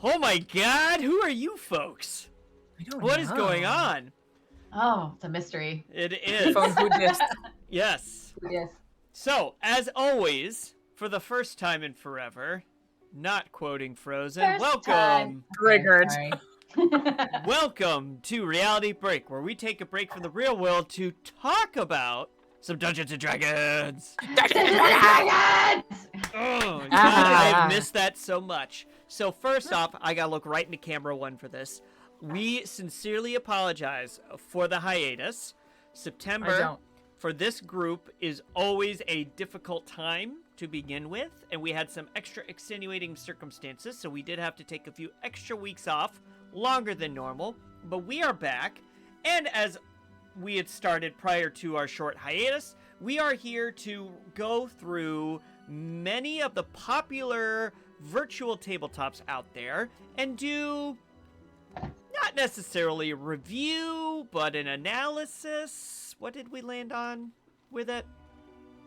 Oh my god, who are you folks? I don't What know. is going on? Oh, it's a mystery. It is. Phone who dis? Yes. Yes. So, as always, for the first time in forever, not quoting Frozen, First welcome. time. Triggered. Sorry. Welcome to Reality Break, where we take a break from the real world to talk about some Dungeons and Dragons. Dragons! Oh, God, I've missed that so much. So first off, I gotta look right into camera one for this. We sincerely apologize for the hiatus. I September don't. for this group is always a difficult time to begin with, and we had some extra extenuating circumstances, so we did have to take a few extra weeks off, longer than normal, but we are back, and as we had started prior to our short hiatus, we are here to go through many of the popular virtual tabletops out there and do not necessarily a review, but an analysis. What did we land on with it?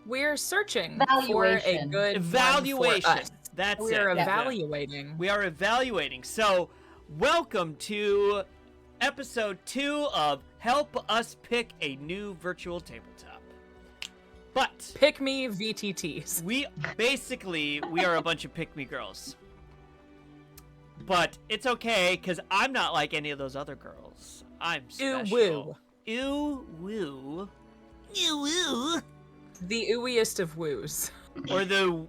We're searching for a Evaluation. good Evaluation. one for us. That's We it. are Yeah. evaluating. We are evaluating. So, welcome to episode 2 of Help Us Pick a New Virtual Tabletop. But Pick me VTTs. we are a bunch of pick-me girls. But it's okay, because I'm not like any of those other girls. I'm Ew special. woo. Ew woo. Ew woo. The ooiest of woos. Or the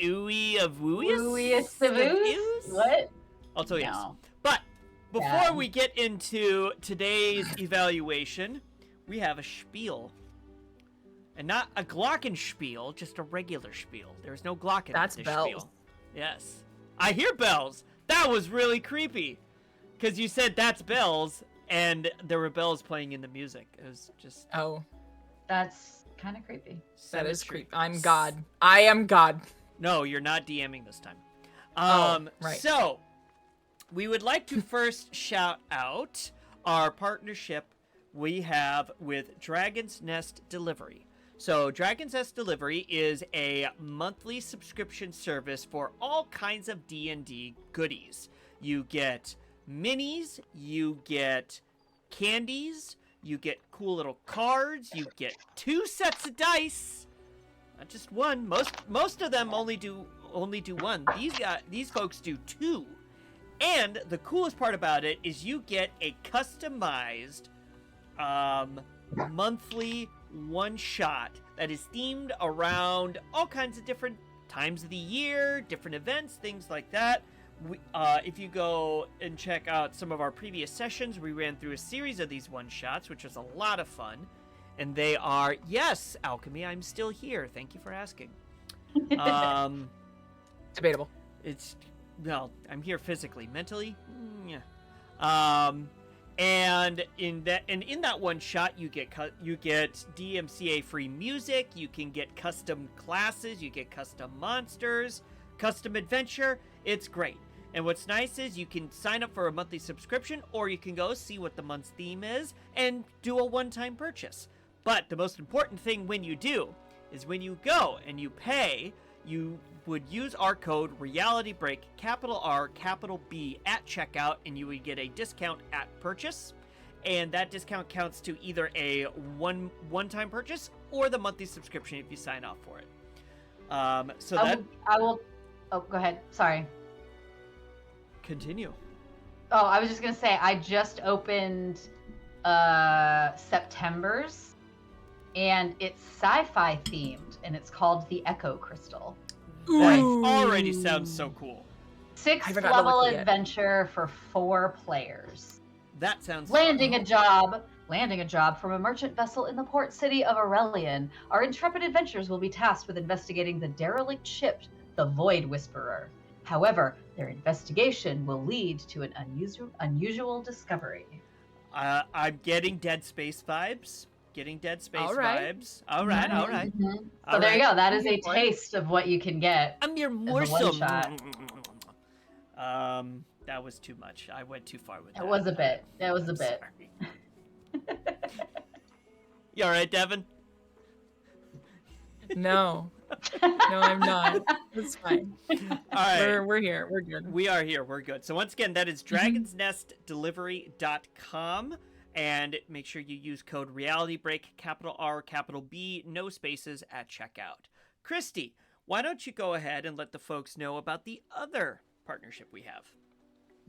ooey of wooiest? Wooiest of ooze? What? Also, yes. No. But before Yeah. we get into today's evaluation, we have a spiel. And not a glockenspiel, just a regular spiel. There's no glocken. That's in this bells. Spiel. Yes. I hear bells. That was really creepy. Because you said that's bells, and there were bells playing in the music. It was just... Oh, That's kind of creepy. that is symmetry. creepy. I'm God. I am God. No, you're not DMing this time. Right. So, we would like to first shout out our partnership we have with Dragon's Nest Delivery. So, Dragon's Nest Delivery is a monthly subscription service for all kinds of D&D goodies. You get minis, you get candies, you get cool little cards, you get 2 sets of dice. Not just one. Most of them only do one. These folks do 2. And the coolest part about it is you get a customized monthly one shot that is themed around all kinds of different times of the year, different events, things like that. If you go and check out some of our previous sessions, we ran through a series of these one shots, which was a lot of fun. And they are, yes, Alchemy, I'm still here. Thank you for asking. Debatable. No, I'm here physically. Mentally, yeah. And in that one shot, you get DMCA free music. You can get custom classes. You get custom monsters, custom adventure. It's great. And what's nice is you can sign up for a monthly subscription, or you can go see what the month's theme is and do a one-time purchase. But the most important thing when you do is when you go and you pay, you would use our code RealityBreak, capital R, capital B at checkout, and you would get a discount at purchase. And that discount counts to either a one-time purchase or the monthly subscription if you sign off for it. I will. Oh, go ahead. Sorry. Continue. Oh, I was just gonna say I just opened September's, and it's sci-fi themed, and it's called the Echo Crystal. That Ooh. already sounds so cool. 6th haven't gotten to level look at it yet. adventure for 4 players. That sounds Landing fun. a job from a merchant vessel in the port city of Aurelian. Our intrepid adventurers will be tasked with investigating the derelict ship, the Void Whisperer. However, their investigation will lead to an unusual discovery. I'm getting Dead Space vibes. All right. Vibes. All right. Mhm. All So there you right. go. That is a taste of what you can get. I'm your As a morsel. one-shot. That was too much. I went too far with that. It was a bit. It was a I'm bit. sorry. You all right, Devin? No. No, I'm not. It's fine. All right. We're here. We're good. We are here. We're good. So once again, that is dragonsnestdelivery.com. And make sure you use code RealityBreak, capital R, capital B, no spaces at checkout. Christy, why don't you go ahead and let the folks know about the other partnership we have?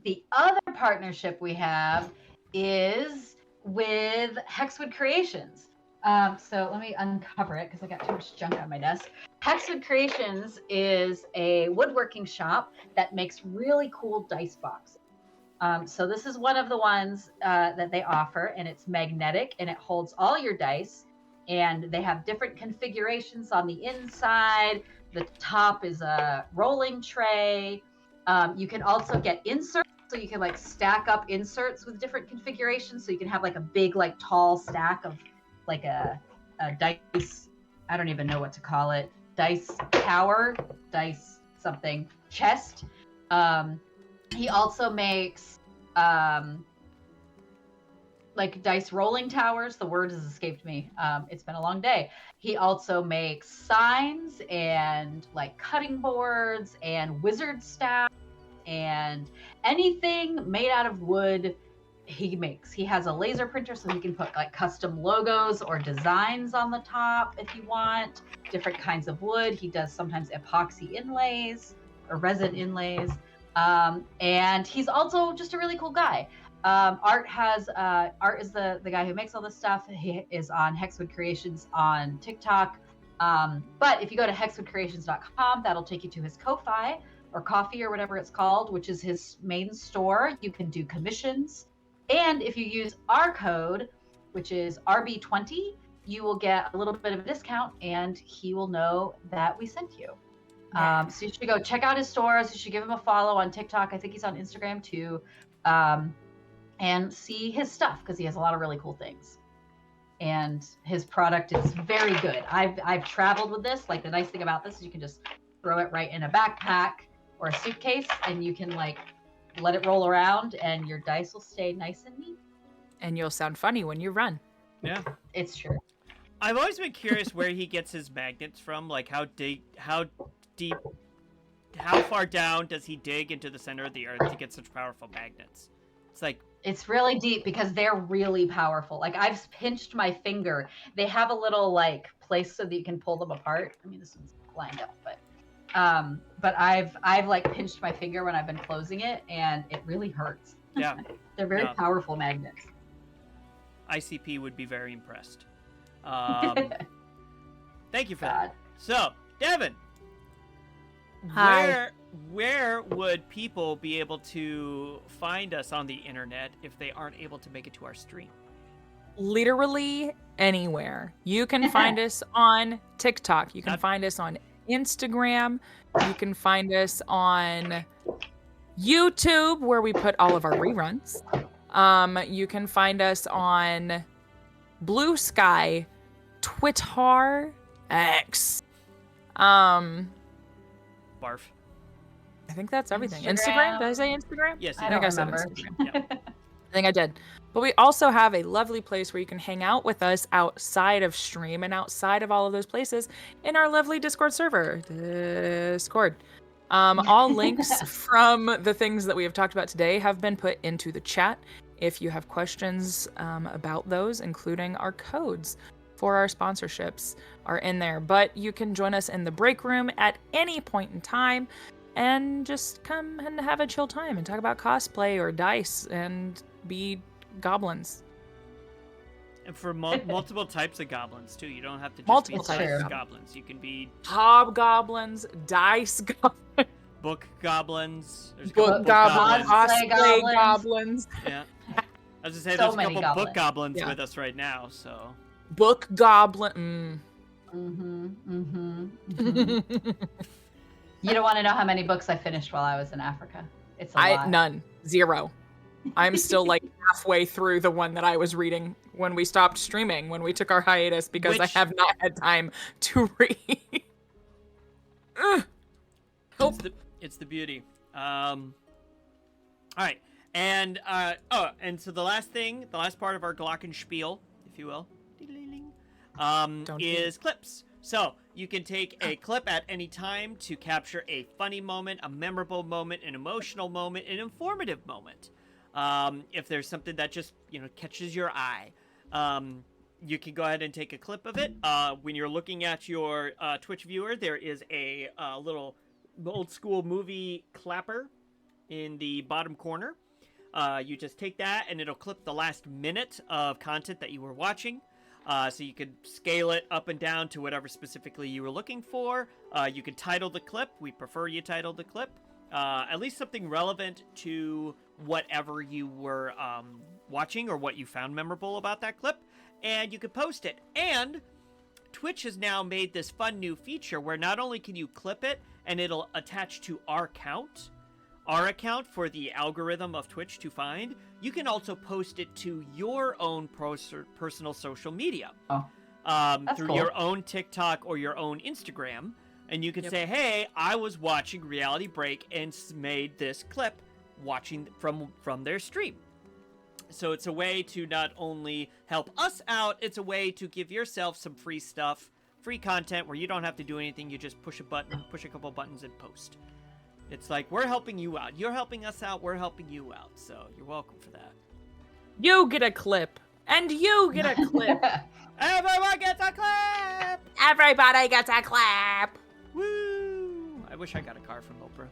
The other partnership we have is with Hexwood Creations. So let me uncover it because I got too much junk on my desk. Hexwood Creations is a woodworking shop that makes really cool dice boxes. So this is one of the ones that they offer, and it's magnetic, and it holds all your dice, and they have different configurations on the inside. The top is a rolling tray. You can also get inserts, so you can like stack up inserts with different configurations, so you can have like a big, like tall stack of like a dice, I don't even know what to call it, dice tower, dice something, chest. He also makes like dice rolling towers. The word has escaped me. It's been a long day. He also makes signs and like cutting boards and wizard staff and anything made out of wood he makes. He has a laser printer so he can put like custom logos or designs on the top if you want. Different kinds of wood. He does sometimes epoxy inlays or resin inlays. And he's also just a really cool guy. Art is the guy who makes all this stuff. He is on Hexwood Creations on TikTok. But if you go to hexwoodcreations.com, that'll take you to his Ko-Fi or Coffee or whatever it's called, which is his main store. You can do commissions. And if you use our code, which is RB20, you will get a little bit of a discount, and he will know that we sent you. So you should go check out his stores. You should give him a follow on TikTok. I think he's on Instagram too. And see his stuff because he has a lot of really cool things. And his product is very good. I've traveled with this. Like the nice thing about this is you can just throw it right in a backpack or a suitcase, and you can like let it roll around, and your dice will stay nice and neat. And you'll sound funny when you run. Yeah, it's true. I've always been curious where he gets his magnets from. Like how far down does he dig into the center of the earth to get such powerful magnets? It's really deep because they're really powerful. Like I've pinched my finger. They have a little like place so that you can pull them apart. I mean, this one's lined up, but I've like pinched my finger when I've been closing it, and it really hurts. Yeah, they're very powerful magnets. ICP would be very impressed. Thank you for that. So, Devin, hi. Where would people be able to find us on the internet if they aren't able to make it to our stream? Literally anywhere. You can find us on TikTok. You can find us on Instagram. You can find us on YouTube, where we put all of our reruns. You can find us on Blue Sky, Twitter, X. Barf. I think that's everything. Instagram? Did I say Instagram? Yes, I think I said Instagram. Yeah. I think I did. But we also have a lovely place where you can hang out with us outside of stream and outside of all of those places in our lovely Discord server. Discord. All links from the things that we have talked about today have been put into the chat. If you have questions about those, including our codes for our sponsorships, are in there. But you can join us in the break room at any point in time and just come and have a chill time and talk about cosplay or dice and be goblins. And for multiple types of goblins too. You don't have to just Multiple be types dice of goblins. You can be hobgoblins, dice goblins, book goblins. There's book goblins, cosplay goblins. Yeah. I was just saying, So there's a many couple book goblins Yeah. with us right now, so. Book goblin. You don't want to know how many books I finished while I was in Africa. It's a lot. None. 0. I'm still like halfway through the one that I was reading when we stopped streaming, when we took our hiatus, because I have not had time to read. It's the beauty. All right. And and so the last part of our glockenspiel, if you will, is clips. So you can take a clip at any time to capture a funny moment, a memorable moment, an emotional moment, an informative moment. If there's something that just, catches your eye, you can go ahead and take a clip of it. When you're looking at your Twitch viewer, there is a little old school movie clapper in the bottom corner. You just take that and it'll clip the last minute of content that you were watching. So you could scale it up and down to whatever specifically you were looking for. You can title the clip. We prefer you title the clip. At least something relevant to whatever you were watching or what you found memorable about that clip. And you could post it. And Twitch has now made this fun new feature where not only can you clip it and it'll attach to our account for the algorithm of Twitch to find, you can also post it to your own personal social media. Through cool. your own TikTok or your own Instagram. And you can say, hey, I was watching Reality Break and made this clip watching from their stream. So it's a way to not only help us out, it's a way to give yourself some free stuff, free content where you don't have to do anything. You just push a button, push a couple buttons and post. It's like, we're helping you out. You're helping us out. We're helping you out. So you're welcome for that. You get a clip. And you get a clip. Everyone gets a clip! Everybody gets a clip. Woo! I wish I got a car from Oprah.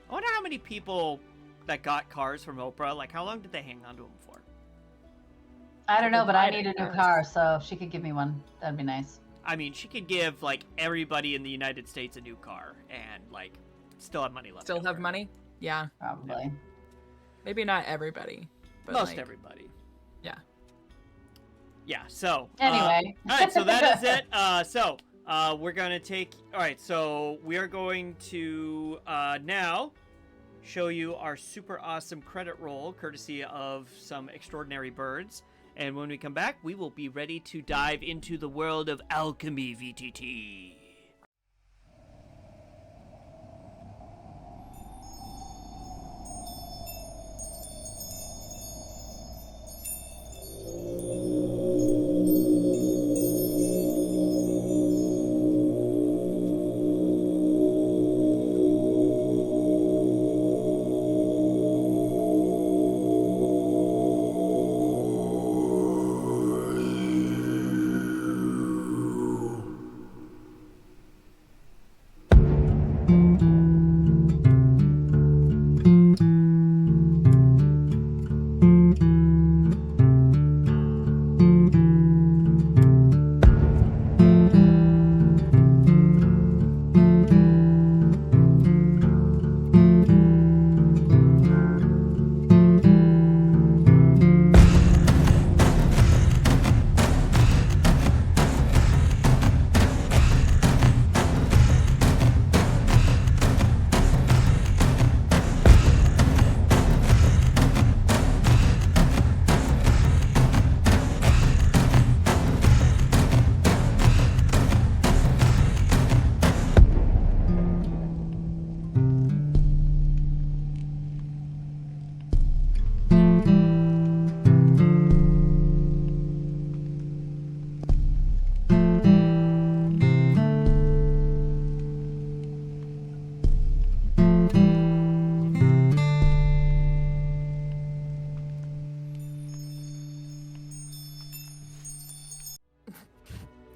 I wonder how many people that got cars from Oprah, like how long did they hang on to them for? I don't know, but I need a new car, so if she could give me one, that'd be nice. I mean, she could give like everybody in the United States a new car and like still have money left. Still have over. money? Yeah. Probably. Maybe not everybody. But Most everybody. Yeah. Yeah, so. Anyway. All right, so that is it. We're going to take. All right, so we are going to now show you our super awesome credit roll, courtesy of some extraordinary birds. And when we come back, we will be ready to dive into the world of Alchemy VTT.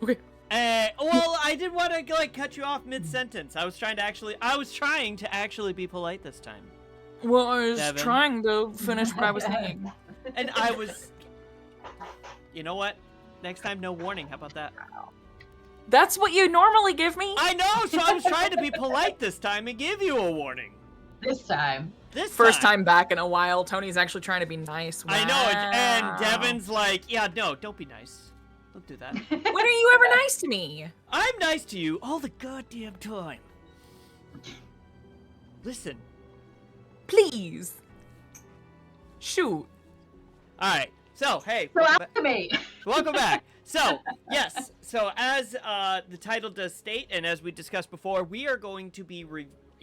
Okay. Well, I didn't want to like cut you off mid-sentence. I was trying to actually be polite this time. Well, I was Devin. trying to finish what I was saying. And I was... You know what? Next time, no warning. How about that? That's what you normally give me? I know, so I was trying to be polite this time and give you a warning. This time. First time back in a while. Tony's actually trying to be nice. Wow. I know, and Devin's like, yeah, no, don't be nice. Don't do that. When are you ever nice to me? I'm nice to you all the goddamn time. Listen. Please. Shoot. Alright, so, hey. So Alchemy. Welcome back. So, yes. So, as the title does state, and as we discussed before, we are going to be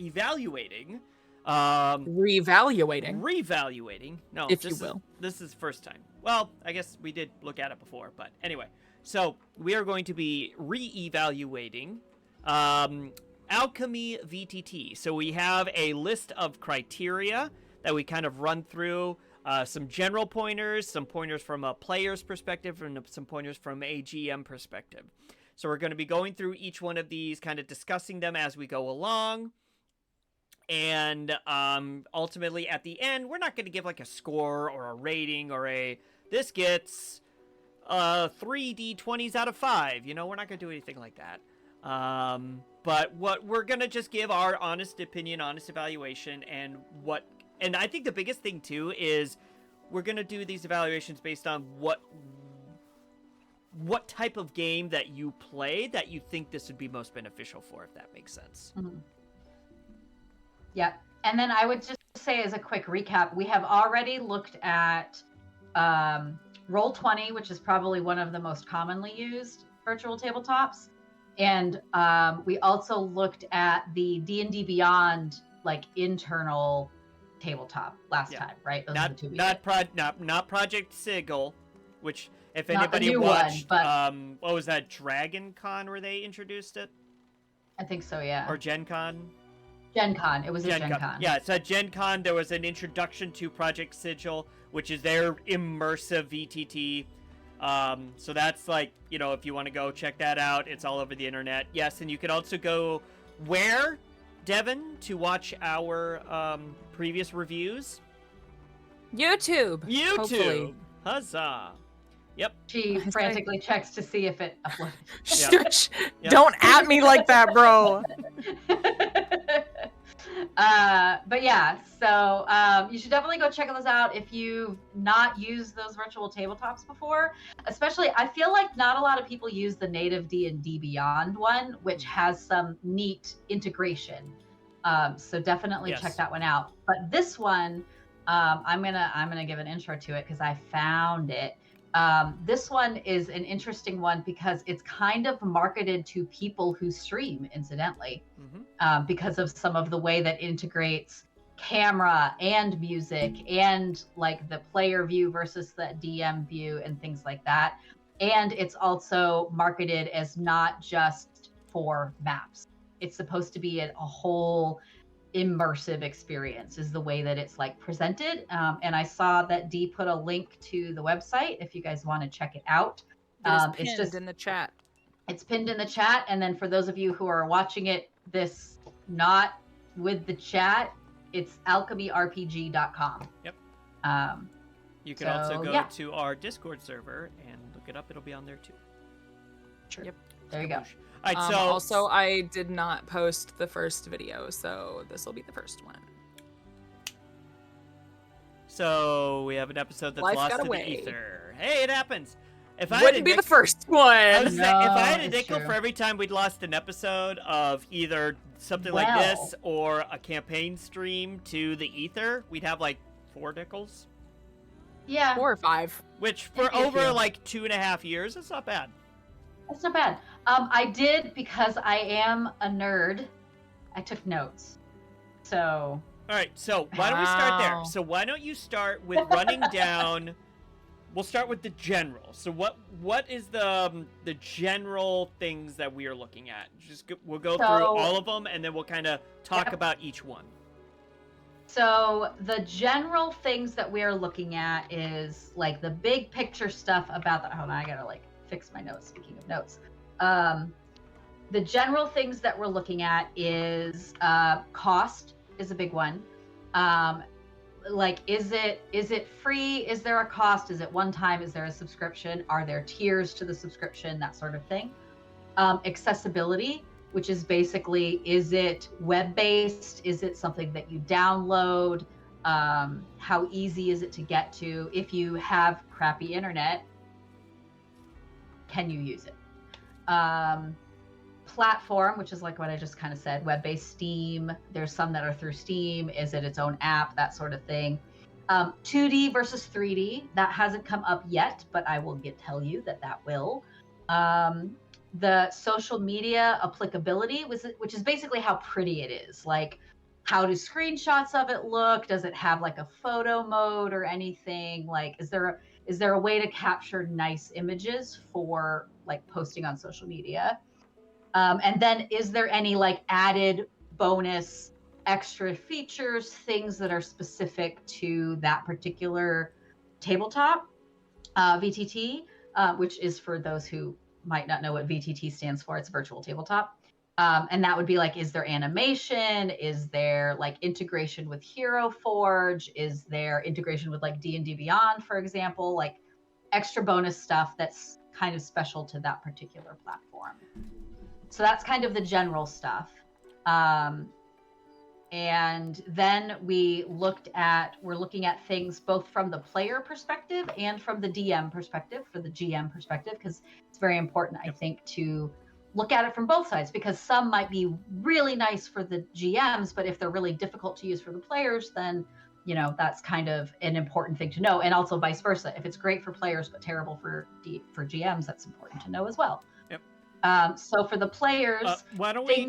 evaluating. Revaluating. No, if you will. This is first time. Well, I guess we did look at it before, but anyway. So, we are going to be re-evaluating Alchemy VTT. So we have a list of criteria that we kind of run through. Some general pointers, some pointers from a player's perspective, and some pointers from a GM perspective. So we're going to be going through each one of these, kind of discussing them as we go along. And ultimately, at the end, we're not going to give like a score or a rating or this gets 3 D20s out of 5. You know, we're not going to do anything like that. But what we're going to just give our honest opinion, honest evaluation, and I think the biggest thing too is we're going to do these evaluations based on what type of game that you play that you think this would be most beneficial for, if that makes sense. Mm-hmm. Yeah. And then I would just say, as a quick recap, we have already looked at Roll20, which is probably one of the most commonly used virtual tabletops. And we also looked at the D&D Beyond, like, internal tabletop last time, right? Those are the two we did. Not Project Sigil, which, if Not anybody the new watched, one, but... what was that, Dragon Con, where they introduced it? I think so, yeah. Or Gen Con? Gen Con. It was a Gen Con. Yeah, so at Gen Con, there was an introduction to Project Sigil, which is their immersive VTT. So that's like, you know, if you want to go check that out, it's all over the internet. Yes, and you can also go where, Devin, to watch our previous reviews? YouTube. Hopefully. Huzzah. Yep. She frantically checks to see if it uploaded. Yep. Don't at me like that, bro. But yeah, so you should definitely go check those out if you've not used those virtual tabletops before. Especially, I feel like not a lot of people use the native D&D Beyond one, which has some neat integration. So definitely check that one out. But this one, I'm gonna give an intro to it because I found it. This one is an interesting one because it's kind of marketed to people who stream, incidentally, because of some of the way that integrates camera and music and like the player view versus the DM view and things like that. And it's also marketed as not just for maps. It's supposed to be a whole immersive experience is the way that it's like presented. And I saw that Dee put a link to the website if you guys want to check it out. It's just in the chat. It's pinned in the chat. And then for those of you who are watching it, this not with the chat, it's alchemyrpg.com. Yep. You can also go to our Discord server and look it up. It'll be on there too. Sure. Yep. There you go. All right, so also, I did not post the first video, so this will be the first one. So we have an episode that's lost to the ether. Hey, it happens. If I wouldn't be the first one. If I had a nickel for every time we'd lost an episode of either something like this or a campaign stream to the ether, we'd have like 4 nickels. Yeah. 4 or 5. Which for over like 2.5 years, it's not bad. That's not bad. I did, because I am a nerd, I took notes. So. All right, so why don't we start there? So why don't you start with running down. We'll start with the general. So what is the general things that we are looking at? We'll go through all of them, and then we'll kind of talk about each one. So the general things that we're looking at is like the big picture stuff about the. Hold on, I gotta like fix my notes. Speaking of notes, the general things that we're looking at is cost is a big one. Like, is it free? Is there a cost? Is it one time? Is there a subscription? Are there tiers to the subscription? That sort of thing. Accessibility, which is basically, is it web-based? Is it something that you download? How easy is it to get to? If you have crappy internet, can you use it? Platform, which is like what I just kind of said, web-based. Steam, there's some that are through Steam. Is it its own app? That sort of thing. 2D versus 3D, that hasn't come up yet, but I will tell you that will. The social media applicability, which is basically how pretty it is. Like, how do screenshots of it look? Does it have like a photo mode or anything? Like, is there a way to capture nice images for like posting on social media? And then is there any like added bonus extra features, things that are specific to that particular tabletop VTT, which is for those who might not know what VTT stands for. It's virtual tabletop. And that would be like, is there animation? Is there like integration with Hero Forge? Is there integration with like D&D Beyond, for example? Like extra bonus stuff that's kind of special to that particular platform. So that's kind of the general stuff. And then we're looking at things both from the player perspective and from the DM perspective, for the GM perspective, because it's very important, I think, to look at it from both sides, because some might be really nice for the GMs, but if they're really difficult to use for the players, then, you know, that's kind of an important thing to know. And also vice versa. If it's great for players, but terrible for GMs, that's important to know as well. Yep. So for the players, why don't we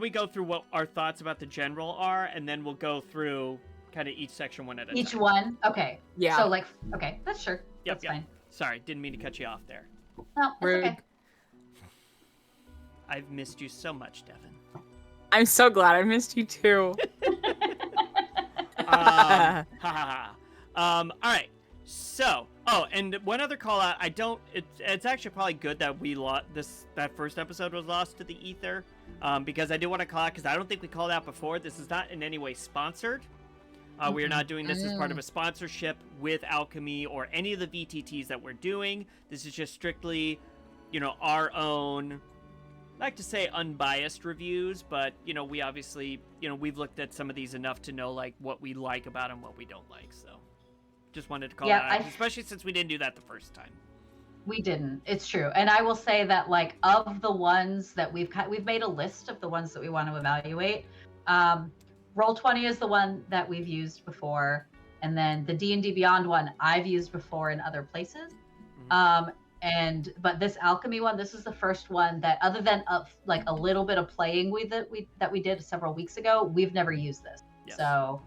go through what our thoughts about the general are, and then we'll go through kind of each section one at a time. Each one? Okay. Yeah. So like, okay, that's sure. Yep, that's fine. Sorry, didn't mean to cut you off there. No, it's okay. I've missed you so much, Devin. I'm so glad I missed you too. All right. So, and one other call out. It's actually probably good that we that first episode was lost to the ether, because I do want to call out, because I don't think we called out before. This is not in any way sponsored. We are not doing this as part of a sponsorship with Alchemy or any of the VTTs that we're doing. This is just strictly, our own, I like to say unbiased reviews, but, we obviously, we've looked at some of these enough to know, like, what we like about them, what we don't like, so. Just wanted to call that out, especially since we didn't do that the first time. We didn't. It's true. And I will say that, like, of the ones that we've made a list of the ones that we want to evaluate. Roll20 is the one that we've used before, and then the D&D Beyond one I've used before in other places. Mm-hmm. But this Alchemy one, this is the first one that, other than like a little bit of playing with it that we did several weeks ago, we've never used this. Yes. So,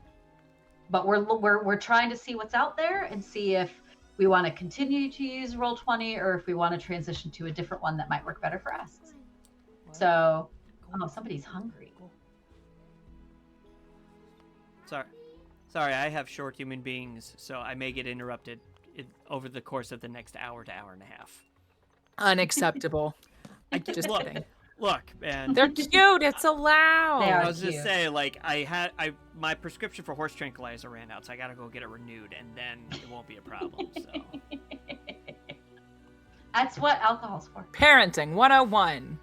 but we're trying to see what's out there and see if we want to continue to use Roll20 or if we want to transition to a different one that might work better for us. What? So, somebody's hungry. Sorry, I have short human beings, so I may get interrupted over the course of the next hour to hour and a half. Unacceptable. Just kidding. Look, man. They're cute. It's allowed. I was just saying, like, my prescription for horse tranquilizer ran out, so I gotta go get it renewed, and then it won't be a problem. So. That's what alcohol's for. Parenting 101.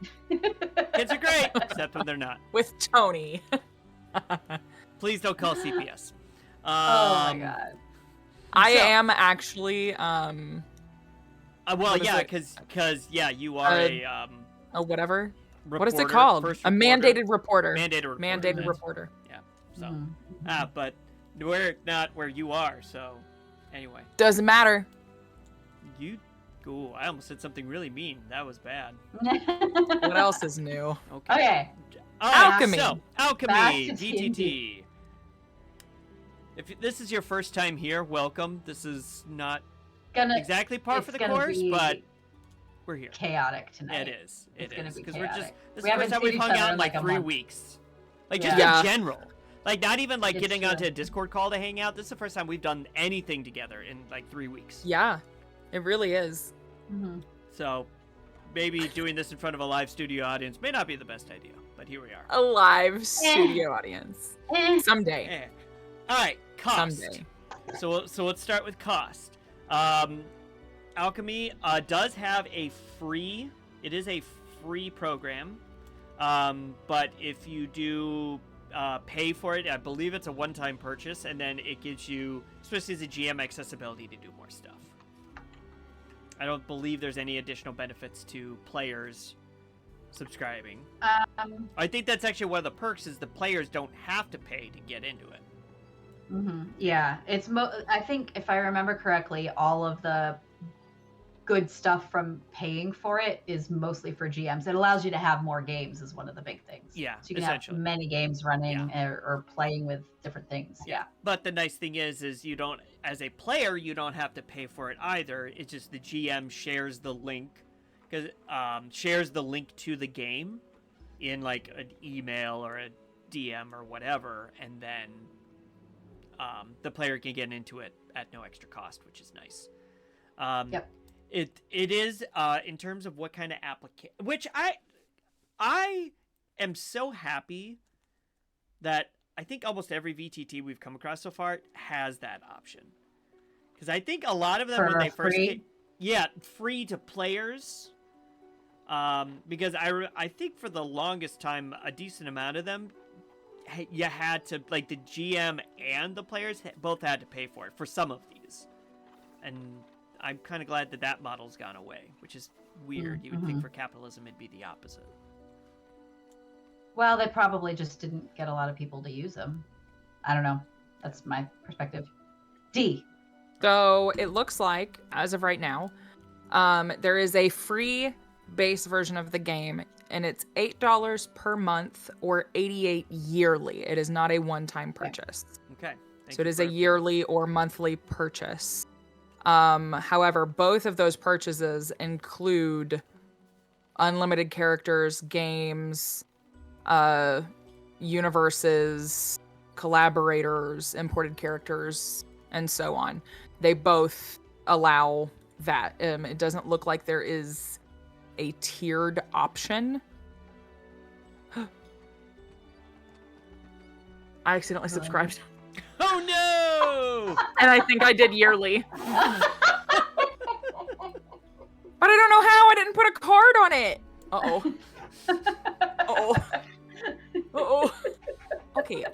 Kids are great, except when they're not. With Tony. Please don't call CPS. Oh my god. I am actually well, yeah, because you are a whatever. Reporter, what is it called? A mandated reporter. Mandated reporter. Yeah. So, but we're not where you are. So, anyway. Doesn't matter. I almost said something really mean. That was bad. What else is new? Okay. Alchemy. So, Alchemy, VTT. If this is your first time here, welcome. This is not exactly par for the course, but we're here. Chaotic tonight. It is. Because this is the we first time we've hung out in like 3 weeks. Like just in general. Like not even like getting onto a Discord call to hang out. This is the first time we've done anything together in like 3 weeks. Yeah, it really is. Mm-hmm. So maybe doing this in front of a live studio audience may not be the best idea, but here we are. A live studio audience. Someday. All right, cost. Someday. So let's start with cost. Alchemy does have it is a free program, but if you do pay for it, I believe it's a one-time purchase, and then it gives you, especially as a GM, accessibility to do more stuff. I don't believe there's any additional benefits to players subscribing. I think that's actually one of the perks is the players don't have to pay to get into it. Mm-hmm. Yeah, it's I think if I remember correctly, all of the good stuff from paying for it is mostly for GMs. It allows you to have more games is one of the big things. Yeah, so you can have many games running or playing with different things. Yeah. But the nice thing is you don't, as a player, you don't have to pay for it either. It's just the GM shares the link, because shares the link to the game in like an email or a DM or whatever, and then the player can get into it at no extra cost, which is nice. Yep. It is in terms of what kind of application, which I am so happy that I think almost every VTT we've come across so far has that option. Because I think a lot of them, when they first came, free to players. Because I think for the longest time, a decent amount of them, you had to, like, the GM and the players both had to pay for it for some of these. And I'm kind of glad that that model's gone away, which is weird. You would think for capitalism it'd be the opposite. Well, they probably just didn't get a lot of people to use them. I don't know. That's my perspective. D. So it looks like, as of right now, there is a free base version of the game, and it's $8 per month or $88 yearly. It is not a one-time purchase. Okay. So it is a yearly or monthly purchase. However, both of those purchases include unlimited characters, games, universes, collaborators, imported characters, and so on. They both allow that. It doesn't look like there is a tiered option. I accidentally subscribed. Oh no! And I think I did yearly. But I don't know how. I didn't put a card on it. Uh-oh. Uh-oh. Uh-oh. Okay,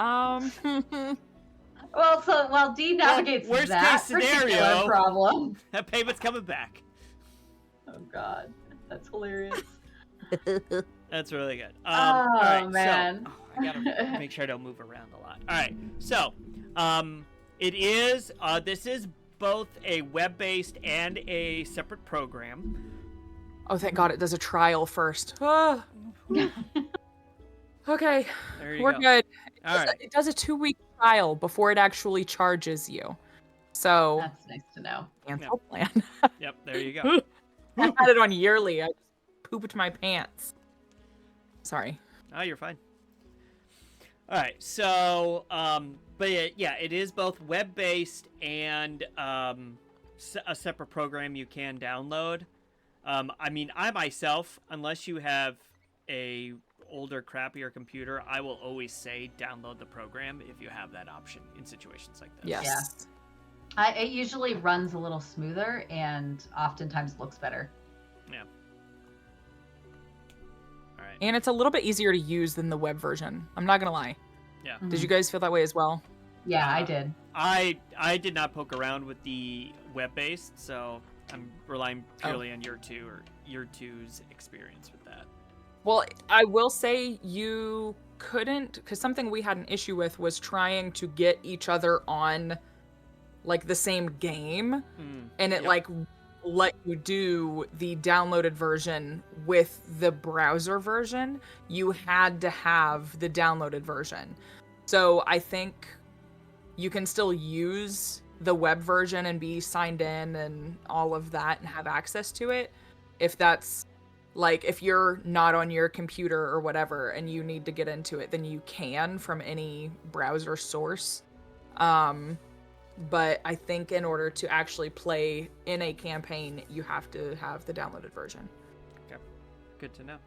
While D navigates worst that case scenario, particular problem. That payment's coming back. Oh God, that's hilarious. That's really good. Oh, all right, man. So, I gotta make sure I don't move around a lot. All right, so it is. This is both a web-based and a separate program. oh, thank God it does a trial first. Oh. Okay, There you we're go. good. All right. It does a 2-week trial before it actually charges you. So, That's nice to know. cancel plan. Yep. There you go. I had it on yearly. I just pooped my pants. Sorry. Oh, you're fine. All right. So, but yeah, it is both web-based and a separate program you can download. I mean, I myself, unless you have a older, crappier computer, I will always say download the program if you have that option in situations like this. Yes. Yeah. It usually runs a little smoother and oftentimes looks better. Yeah. All right. And it's a little bit easier to use than the web version. I'm not gonna lie. Yeah. Did you guys feel that way as well? Yeah, I did. I did not poke around with the web-based, so I'm relying purely on your two's experience with that. Well, I will say you couldn't, because something we had an issue with was trying to get each other on like the same game, and it like let you do the downloaded version with the browser version. You had to have the downloaded version. So I think you can still use the web version and be signed in and all of that and have access to it. If that's like, if you're not on your computer or whatever and you need to get into it, then you can from any browser source. But I think in order to actually play in a campaign, you have to have the downloaded version. Okay. Good to know.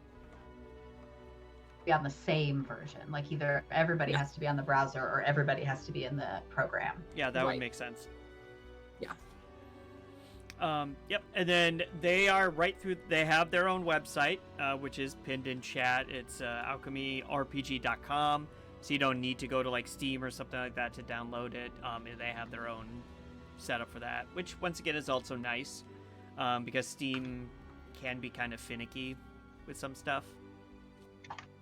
Be on the same version. Like either everybody has to be on the browser or everybody has to be in the program. Yeah, that would Right. make sense. Yeah. Yep. And then they are they have their own website, which is pinned in chat. It's alchemyrpg.com. So you don't need to go to like Steam or something like that to download it. They have their own setup for that, which once again is also nice, because Steam can be kind of finicky with some stuff.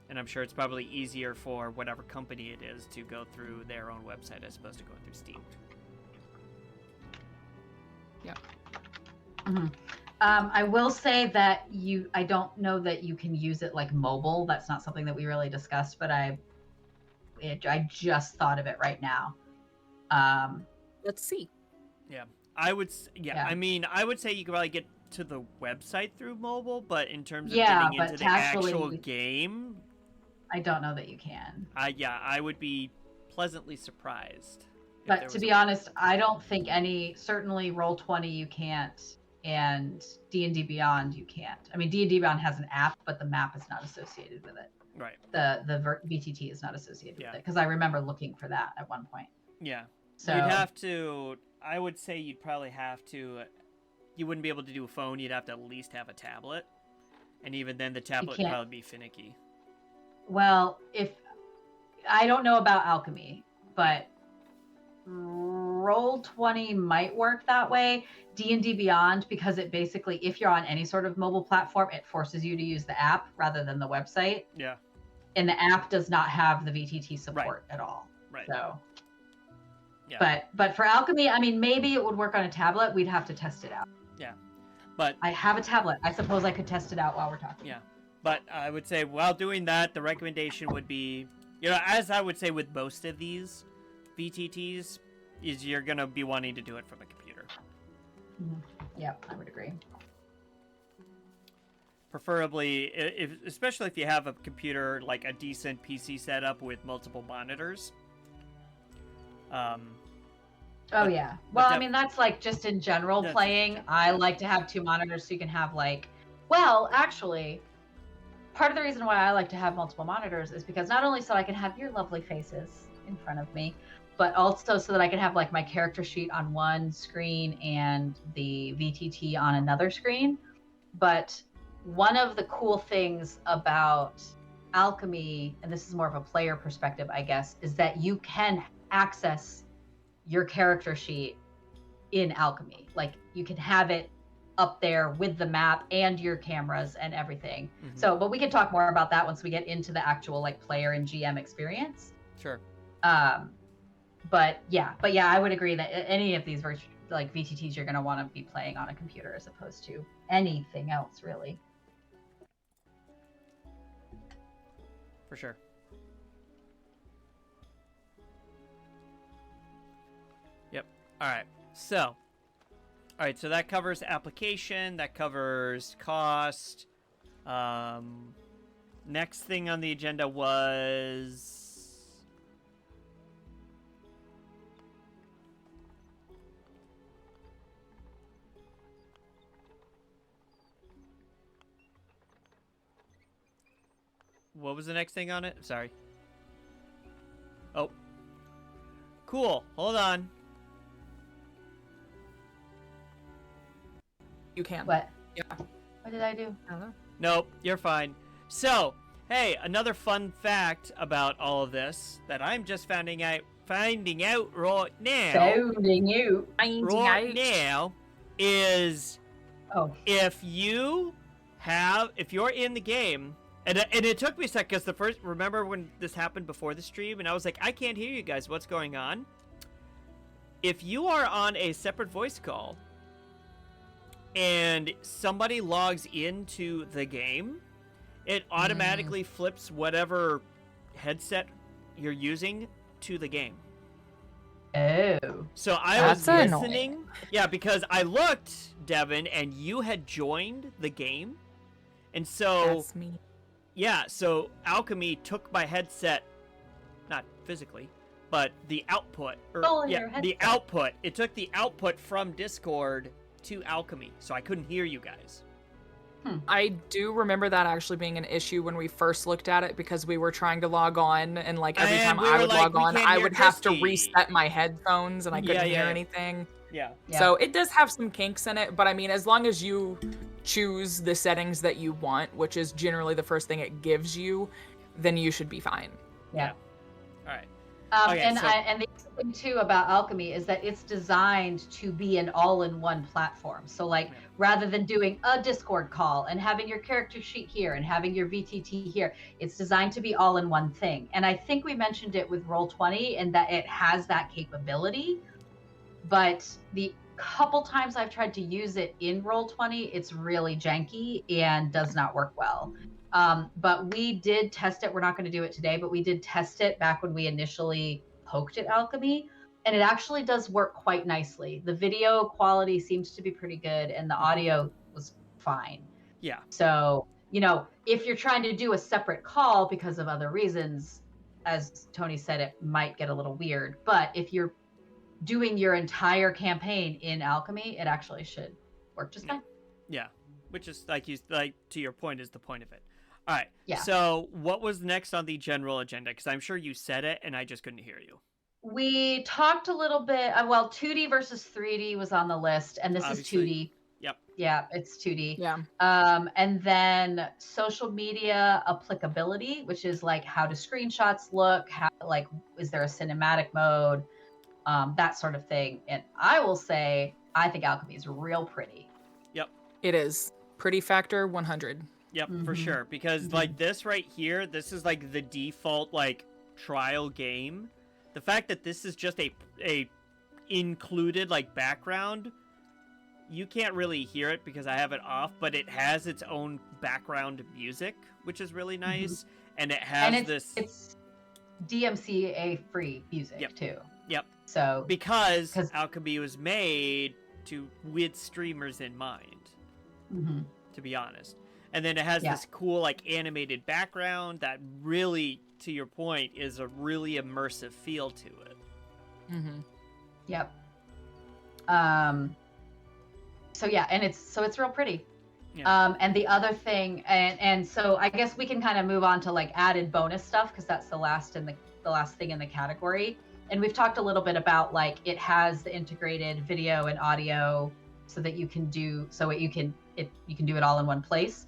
And I'm sure it's probably easier for whatever company it is to go through their own website as opposed to going through Steam. Yeah. Mm-hmm. I will say that I don't know that you can use it like mobile. That's not something that we really discussed, but I just thought of it right now. Let's see. Yeah, I would. Yeah, Yeah. I mean, I would say you could probably get to the website through mobile, but in terms of Yeah, getting but into to the actual actually- game, I don't know that you can. I would be pleasantly surprised. if But there to was be a- honest, I don't think certainly Roll20 you can't, and D&D Beyond you can't. I mean, D&D Beyond has an app, but the map is not associated with it. Right. The VTT is not associated Yeah. with it, because I remember looking for that at one point. Yeah. So You'd have to. I would say you'd probably have to. You wouldn't be able to do a phone. You'd have to at least have a tablet, and even then, the tablet would can't- probably be finicky. well, if I don't know about Alchemy, but Roll20 might work that way. D&D Beyond, because it basically, if you're on any sort of mobile platform, it forces you to use the app rather than the website. Yeah. And the app does not have the VTT support at all. Right. So, Yeah. but for Alchemy, I mean, maybe it would work on a tablet. We'd have to test it out. But I have a tablet. I suppose I could test it out while we're talking. Yeah. But I would say while doing that, the recommendation would be, as I would say with most of these VTTs, is you're gonna be wanting to do it from a computer. Yep, I would agree. Preferably, especially if you have a computer, like a decent PC setup with multiple monitors. Oh But- yeah. but Well, I that- mean, that's like just in general That's playing. just I like to have 2 monitors so you can have well, actually, part of the reason why I like to have multiple monitors is because not only so I can have your lovely faces in front of me, but also so that I can have my character sheet on one screen and the VTT on another screen. But one of the cool things about Alchemy, and this is more of a player perspective, I guess, is that you can access your character sheet in Alchemy. You can have it up there with the map and your cameras and everything. Mhm. So, but we can talk more about that once we get into the actual player and GM experience. Sure. But yeah, I would agree that any of these VTTs you're going to want to be playing on a computer as opposed to anything else, really. For sure. Yep. All right. So that covers application. That covers cost. Next thing on the agenda was. What was the next thing on it? Sorry. Oh. Cool. Hold on. You can. What? Yeah. What did I do? I don't know. Nope, you're fine. So, hey, another fun fact about all of this that I'm just finding out right now. Sounding you. Right now is Oh, if you're in the game, and it took me a sec because remember when this happened before the stream, and I was like, I can't hear you guys. What's going on? If you are on a separate voice call and somebody logs into the game, it automatically flips whatever headset you're using to the game. oh. So I That's was annoying. listening. Yeah, because I looked, Devin, and you had joined the game. And so, That's me. yeah, so Alchemy took my headset, not physically, but the output. Oh, your the headset. output. It took the output from Discord to Alchemy, so I couldn't hear you guys. I do remember that actually being an issue when we first looked at it because we were trying to log on and every And time we I were would like, log "We on, can't I hear would have to Christy." reset my headphones and I couldn't Yeah. hear anything. Yeah. Yeah. So it does have some kinks in it, but I mean, as long as you choose the settings that you want, which is generally the first thing it gives you, then you should be fine. Yeah. All right. Okay, And so- and the other thing too about Alchemy is that it's designed to be an all-in-one platform. So rather than doing a Discord call and having your character sheet here and having your VTT here, it's designed to be all in one thing. And I think we mentioned it with Roll20 and that it has that capability. But the couple times I've tried to use it in Roll20, it's really janky and does not work well. But we did test it. We're not going to do it today, but we did test it back when we initially poked at Alchemy, and it actually does work quite nicely. The video quality seems to be pretty good, and the audio was fine. Yeah. So, if you're trying to do a separate call because of other reasons, as Tony said, it might get a little weird. But if you're doing your entire campaign in Alchemy, it actually should work just fine. Yeah. Which is like to your point is the point of it. All right. Yeah. So what was next on the general agenda? Because I'm sure you said it and I just couldn't hear you. We talked a little bit. 2D versus 3D was on the list, and this Obviously. is 2D. Yep. Yeah, it's 2D. Yeah. And then social media applicability, which is like how do screenshots look? How is there a cinematic mode? That sort of thing. And I will say, I think Alchemy is real pretty. Yep. It is. Pretty factor 100. Yep, Mm-hmm. for sure. Because like this right here, this is like the default like trial game. The fact that this is just a included like background, you can't really hear it because I have it off, but it has its own background music, which is really nice. And it has it's DMCA free music too. Yep. So because Alchemy was made with streamers in mind, to be honest. And then it has this cool like animated background that really, to your point, is a really immersive feel to it. Yep. So yeah, and it's real pretty. Yeah. And the other thing, and so I guess we can kind of move on to like added bonus stuff because that's the last thing in the category. And we've talked a little bit about like it has the integrated video and audio so that you can do it all in one place.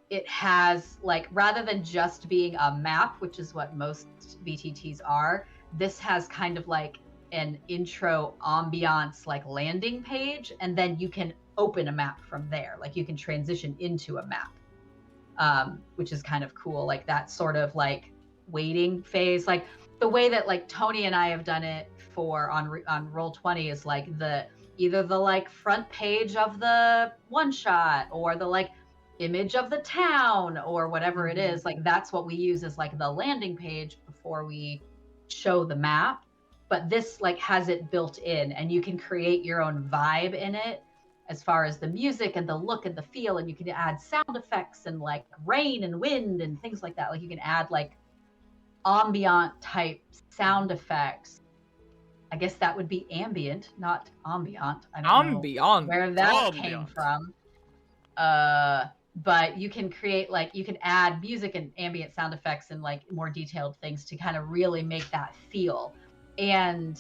It has like rather than just being a map, which is what most VTTs are, this has kind of like an intro ambiance like landing page, and then you can open a map from there. Like you can transition into a map, which is kind of cool. Like that sort of like waiting phase, like the way that like Tony and I have done it on Roll20 is like either the like front page of the one shot or the like image of the town or whatever it is. Like that's what we use as like the landing page before we show the map. But this like has it built in, and you can create your own vibe in it as far as the music and the look and the feel, and you can add sound effects and like rain and wind and things like that. Like you can add like ambient type sound effects. I guess that would be ambient, not ambient. I don't know where that came from. But you can create you can add music and ambient sound effects and like more detailed things to kind of really make that feel. And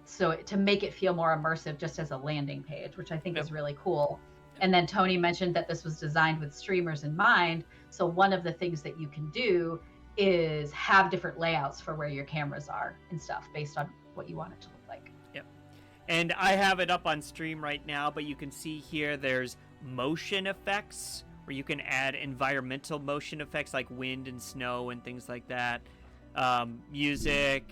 so to make it feel more immersive just as a landing page, which I think is really cool. And then Tony mentioned that this was designed with streamers in mind. So one of the things that you can do is have different layouts for where your cameras are and stuff based on what you want it to look like. Yep. And I have it up on stream right now, but you can see here there's motion effects where you can add environmental motion effects like wind and snow and things like that. Music,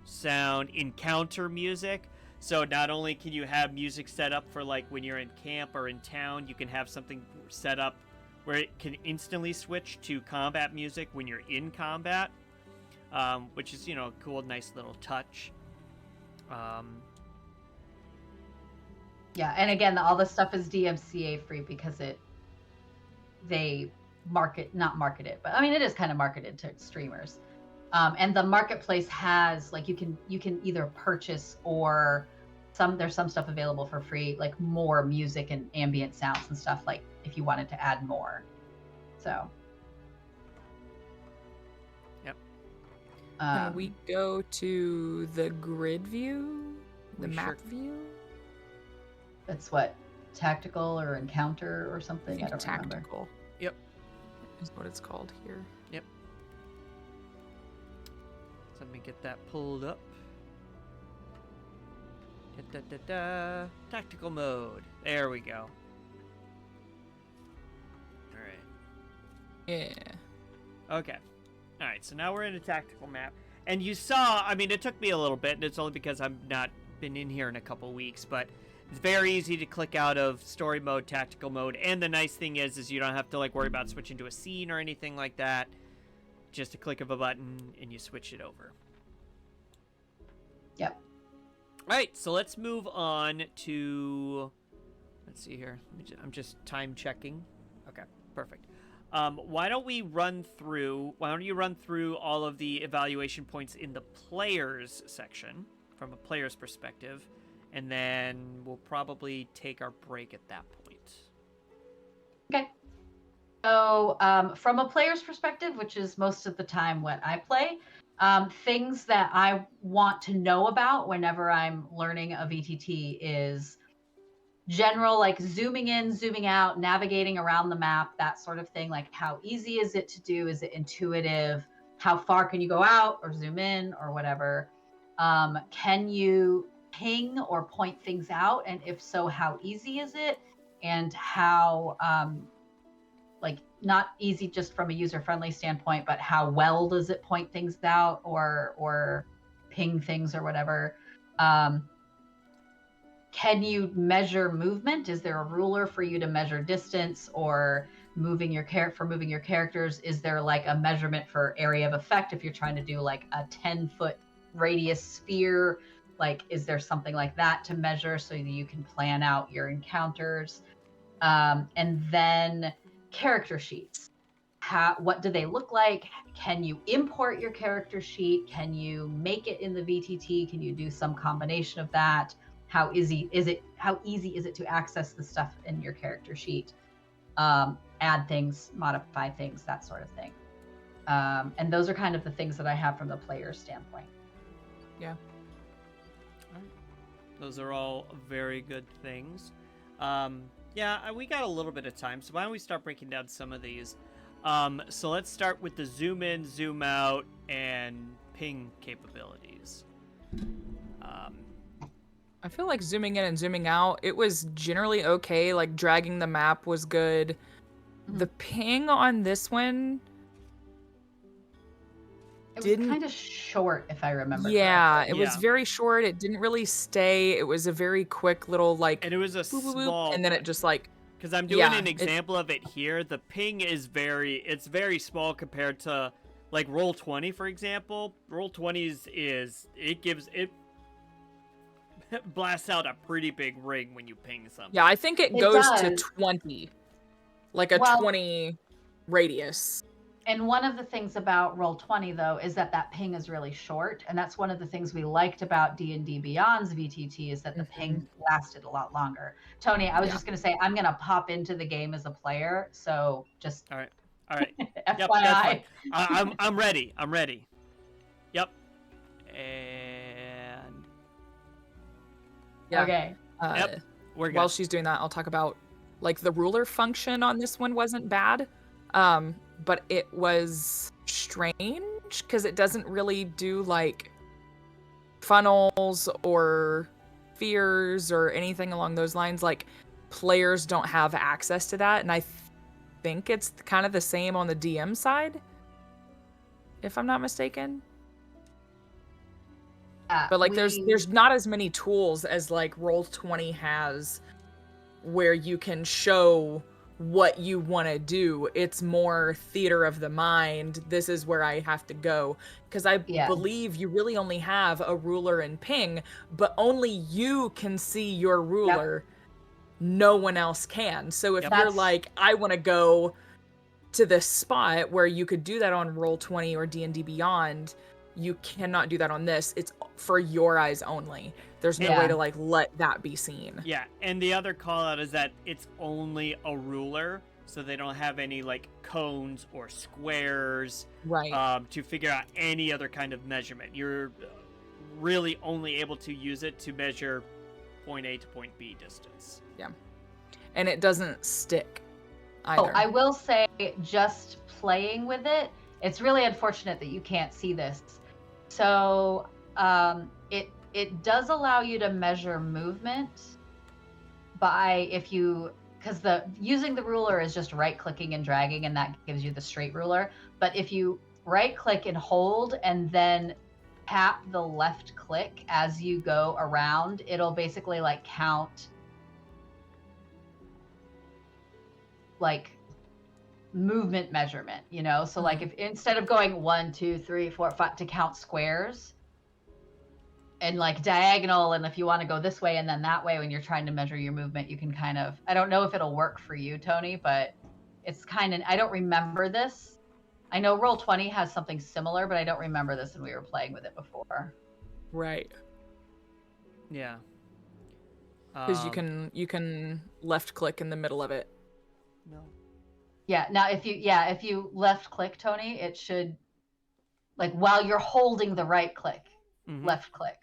sound, encounter music. So not only can you have music set up for like when you're in camp or in town, you can have something set up where it can instantly switch to combat music when you're in combat, which is, a cool, nice little touch. Yeah, and again, all this stuff is DMCA free because they not market it, but I mean, it is kind of marketed to streamers. And the marketplace has like you can either purchase or there's some stuff available for free, like more music and ambient sounds and stuff, like if you wanted to add more. So yep. Can we go to the grid view, the map view? That's what, tactical or encounter or something? I don't remember. Tactical. Yep. Is what it's called here. Yep. So let me get that pulled up. Tactical mode. There we go. Alright. Yeah. Okay. Alright, so now we're in a tactical map. And you saw, I mean, it took me a little bit, and it's only because I've not been in here in a couple weeks, but it's very easy to click out of story mode, tactical mode, and the nice thing is you don't have to like worry about switching to a scene or anything like that. Just a click of a button, and you switch it over. Yep. All right, so let's move on to Let's see here. I'm just time checking. Okay, perfect. Why don't you run through all of the evaluation points in the players section from a player's perspective, and then we'll probably take our break at that point. Okay. So from a player's perspective, which is most of the time what I play, things that I want to know about whenever I'm learning a VTT is general, like zooming in, zooming out, navigating around the map, that sort of thing. Like how easy is it to do? Is it intuitive? How far can you go out or zoom in or whatever? Can you ping or point things out? And if so, how easy is it? And how, like not easy just from a user-friendly standpoint, but how well does it point things out or ping things or whatever? Can you measure movement? Is there a ruler for you to measure distance or moving your characters? Is there like a measurement for area of effect if you're trying to do like a 10-foot radius sphere? Like, is there something like that to measure so that you can plan out your encounters? And then character sheets. What do they look like? Can you import your character sheet? Can you make it in the VTT? Can you do some combination of that? How easy is it to access the stuff in your character sheet? Add things, modify things, that sort of thing. And those are kind of the things that I have from the player's standpoint. Yeah. All right. Those are all very good things. Yeah, we got a little bit of time, so why don't we start breaking down some of these? So let's start with the zoom in, zoom out, and ping capabilities. I feel like zooming in and zooming out, it was generally okay. Like dragging the map was good. Mhm. The ping on this one, It was kind of short, if I remember. yeah, correctly. it was very short. It didn't really stay. It was a very quick little like, And it was a boop, boop, boop, small, and then it just like, because I'm doing yeah, an example of it here. The ping is it's very small compared to like Roll20, for example. Roll20 it blasts out a pretty big ring when you ping something. yeah, I think it It goes does. to 20, like a Well- 20 radius. And one of the things about Roll20 though is that ping is really short, and that's one of the things we liked about D&D Beyond's VTT is that the ping lasted a lot longer. Tony, I was just going to say I'm going to pop into the game as a player, so just All right. FYI. Yep, that's fine. I'm ready. Yep. And Yeah. Okay. yep, we're good. While she's doing that, I'll talk about like the ruler function on this one wasn't bad, but it was strange because it doesn't really do like funnels or spheres or anything along those lines. Like players don't have access to that, and I think it's kind of the same on the DM side, if I'm not mistaken. But like there's not as many tools as like Roll20 has where you can show what you want to do. It's more theater of the mind. This is where I have to go, because I believe you really only have a ruler and ping, but only you can see your ruler. No one else can. So if you're like, I want to go to this spot, where you could do that on Roll20 or D&D Beyond, you cannot do that on this. It's for your eyes only. There's no way to like let that be seen. Yeah, and the other call out is that it's only a ruler, so they don't have any like cones or squares, right? To figure out any other kind of measurement. You're really only able to use it to measure point A to point B distance. Yeah, and it doesn't stick either. Oh, I will say, just playing with it, it's really unfortunate that you can't see this. So it does allow you to measure movement by because using the ruler is just right clicking and dragging, and that gives you the straight ruler. But if you right click and hold and then tap the left click as you go around, it'll basically like count like movement measurement, so like if instead of going 1 2 3 4 5 to count squares, and like diagonal, and if you want to go this way and then that way when you're trying to measure your movement, you can kind of, I don't know if it'll work for you, Tony, but it's kind of, I don't remember this. I know Roll20 has something similar, but I don't remember this when we were playing with it before. Right. Yeah. Because you can left click in the middle of it. No. Yeah. Now, if you left click, Tony, it should, like, while you're holding the right click, left click.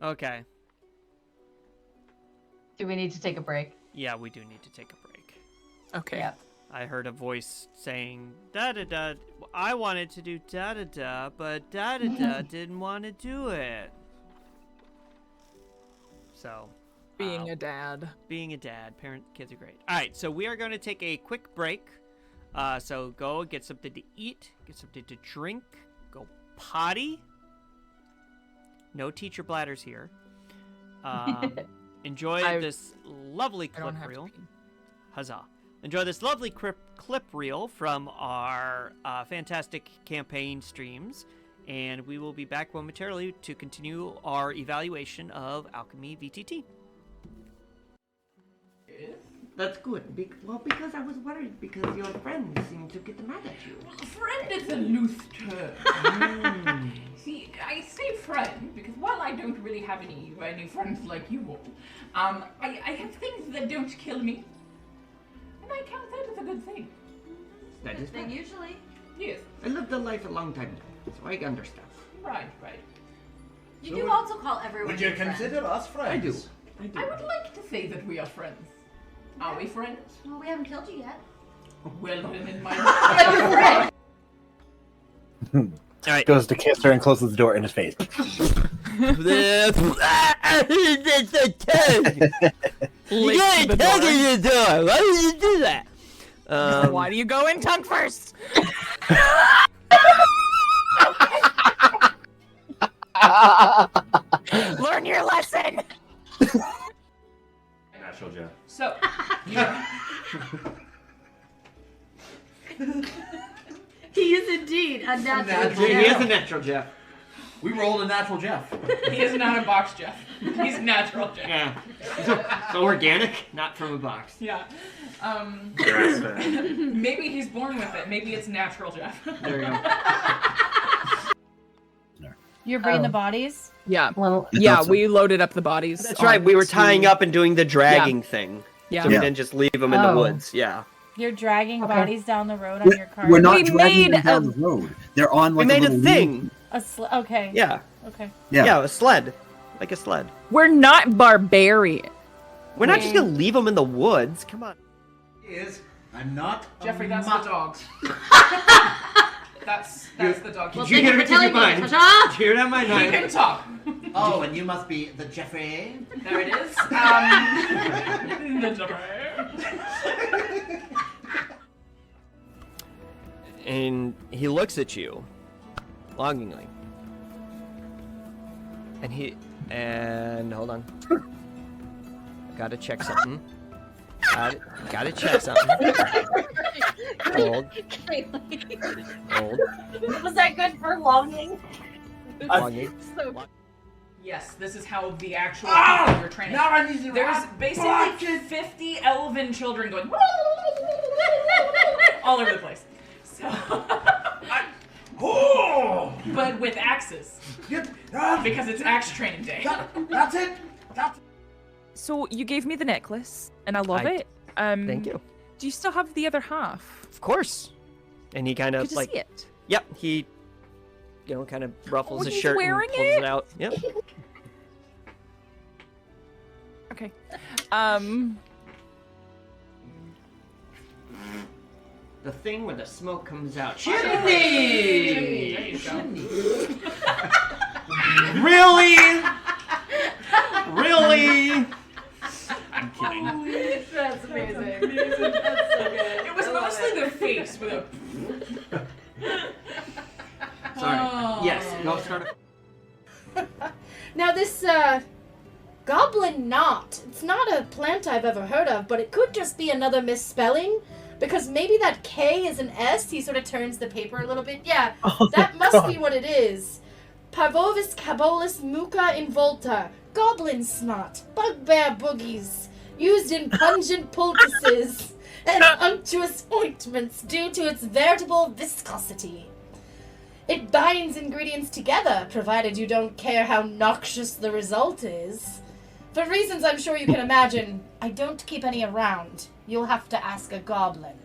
Okay. Do we need to take a break? Yeah, we do need to take a break. Okay. Yeah. I heard a voice saying da da da. I wanted to do da da da, but da da da didn't want to do it. So, Being a dad, kids are great. All right, so we are going to take a quick break. So go get something to eat, get something to drink, go potty. No teacher bladders here. Enjoy this lovely clip reel. Huzzah. Enjoy this lovely clip reel from our fantastic campaign streams, and we will be back momentarily to continue our evaluation of Alchemy VTT. That's good. Because I was worried because your friends seemed to get mad at you. Friend is a loose term. See, I say friend because while I don't really have any friends like you all, I have things that don't kill me. And I count that as a good thing. That is right. Usually. Yes. I lived a life a long time ago, so I understand. Right. You do also call everyone Would you your friend. consider us friends? I do. I would like to say that we are friends. Are we friends? Well, we haven't killed you yet. Well, then in my All right. Goes to kiss her and closes the door in his face. You gotta tug at the door. Why would you do that? Why do you go in tongue first? Learn your lesson. Natural Jeff. So, He is indeed a natural. He is a natural Jeff. We rolled a natural Jeff. he is not a box Jeff. He's natural Jeff. Yeah. So organic, not from a box. Yeah. Grass-fed. Maybe he's born with it. Maybe it's natural Jeff. There you go. You're bringing the bodies? Yeah. Well, Yeah, we loaded up the bodies. That's right. We were tying up and doing the dragging thing. Yeah. So we didn't just leave them in the woods. Yeah. You're dragging bodies down the road on your car? We're not We dragging made them down the road. They're on like We made a little thing. Okay. Yeah. Okay. Yeah, a sled. Like a sled. We're not barbarian. We're not just gonna leave them in the woods. Come on. I'm not Jeffrey, that's the dogs. That's the dog. Well, Did you hear it in your mind? Did you hear that in my He mind? can talk. Oh, and you must be the Jeffrey. There it is. The Jeffrey. And he looks at you longingly. And hold on. Gotta check something. Gotta check something. Hold. Was that good for longing? Longing. Yes, this is how the actual people you're training. Now I need to There's basically 50 elven children going all over the place. So, but with axes because it's axe training day. That's it. So you gave me the necklace, and I love it. Thank you. Do you still have the other half? Of course. And he kind of Good to like, see it. yep, he, kind of ruffles his he's shirt and wearing pulls it out. Yep. Okay. The thing where the smoke comes out. Chimney! There you go. Really? Really? I'm kidding. That's amazing. That's so good. It was mostly the face with a. Sorry. Oh. Yes. Go start. Now this goblin knot, it's not a plant I've ever heard of, but it could just be another misspelling Because maybe that K is an S. He sort of turns the paper a little bit. Yeah, Oh, that must be what it is. Pavovis cabolus muca involta. Goblin snot. Bugbear boogies. Used in pungent poultices and unctuous ointments due to its veritable viscosity. It binds ingredients together, provided you don't care how noxious the result is. For reasons I'm sure you can imagine, I don't keep any around. You'll have to ask a goblin.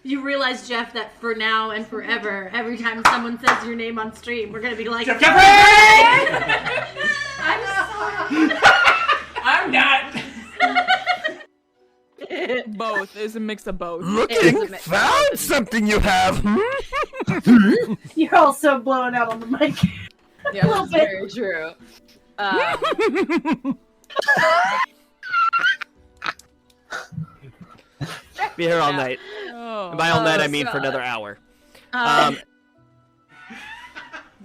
You realize, Jeff, that for now and forever, every time someone says your name on stream, we're gonna be like, Jeffrey! I'm sorry. I'm not. Both. It's a mix of both. Looking, found something you have. You're also blowing out on the mic. Yeah, little that's bit. very true. Be here all night. Oh. And by all night, I mean for God. another hour.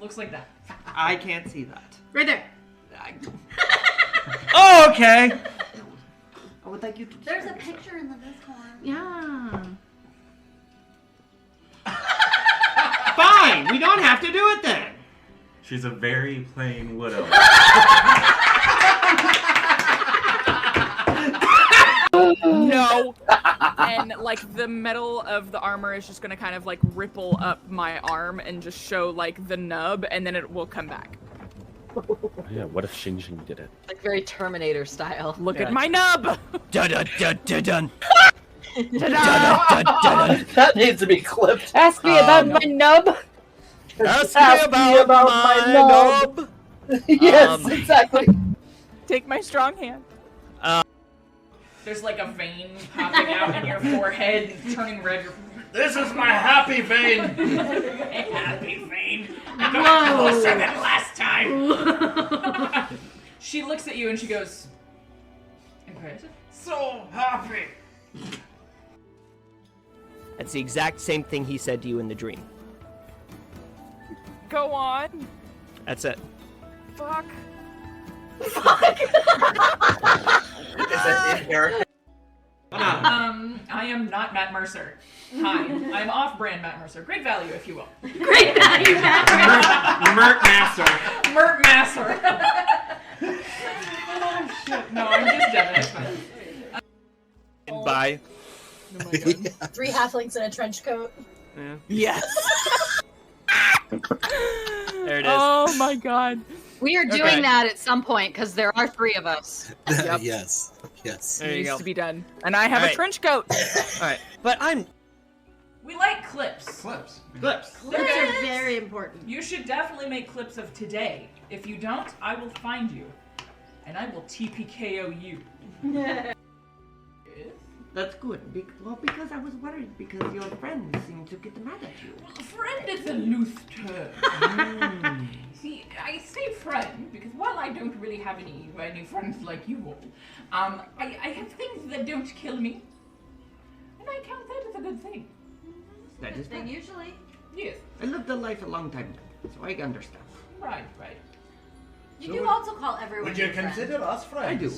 Looks like that. I can't see that. Right there. Oh, okay. I would like you to. There's a picture in the Discord. Yeah. Fine. We don't have to do it then. She's a very plain widow. No. And like the metal of the armor is just gonna kind of like ripple up my arm and just show like the nub, and then it will come back. Yeah, what if Xing Xing did it? Like very Terminator style. Look at my nub. Dun dun dun dun dun. That needs to be clipped. Ask me about my nub. Ask me about my nub. Yes, exactly. Take my strong hand. There's like a vein popping out in your forehead, turning red. This is my happy vein. Happy vein. I got closer than last time. She looks at you and she goes, impressive. So happy. That's the exact same thing he said to you in the dream. Go on. That's it. Fuck. Is that in character? I am not Matt Mercer. Hi, I'm off-brand Matt Mercer. Great value, if you will. Great value, Mert Master. Mert Masser. Oh shit! No, I'm just Devin. It's fine. And bye. Oh my God. 3 halflings in a trench coat. Yeah. Yes. There it is. Oh my God. We are doing Okay. that at some point because there are 3 of us. Yep. Yes. Yes. There you Needs go. to be done. And I have a Alright. trench coat. All right, but I'm. We like clips. Clips. Clips. Clips are very important. You should definitely make clips of today. If you don't, I will find you, and I will TPKO you. That's good. Well, because I was worried because your friends seem to get mad at you. Friend is a loose term. See, I say friend because while I don't really have any friends like you all, I have things that don't kill me, and I count that as a good thing. That is right. Usually. Yes, I lived a life a long time ago, so I understand. right. You So do would- also call everyone Would you your friend. consider us friends? I do.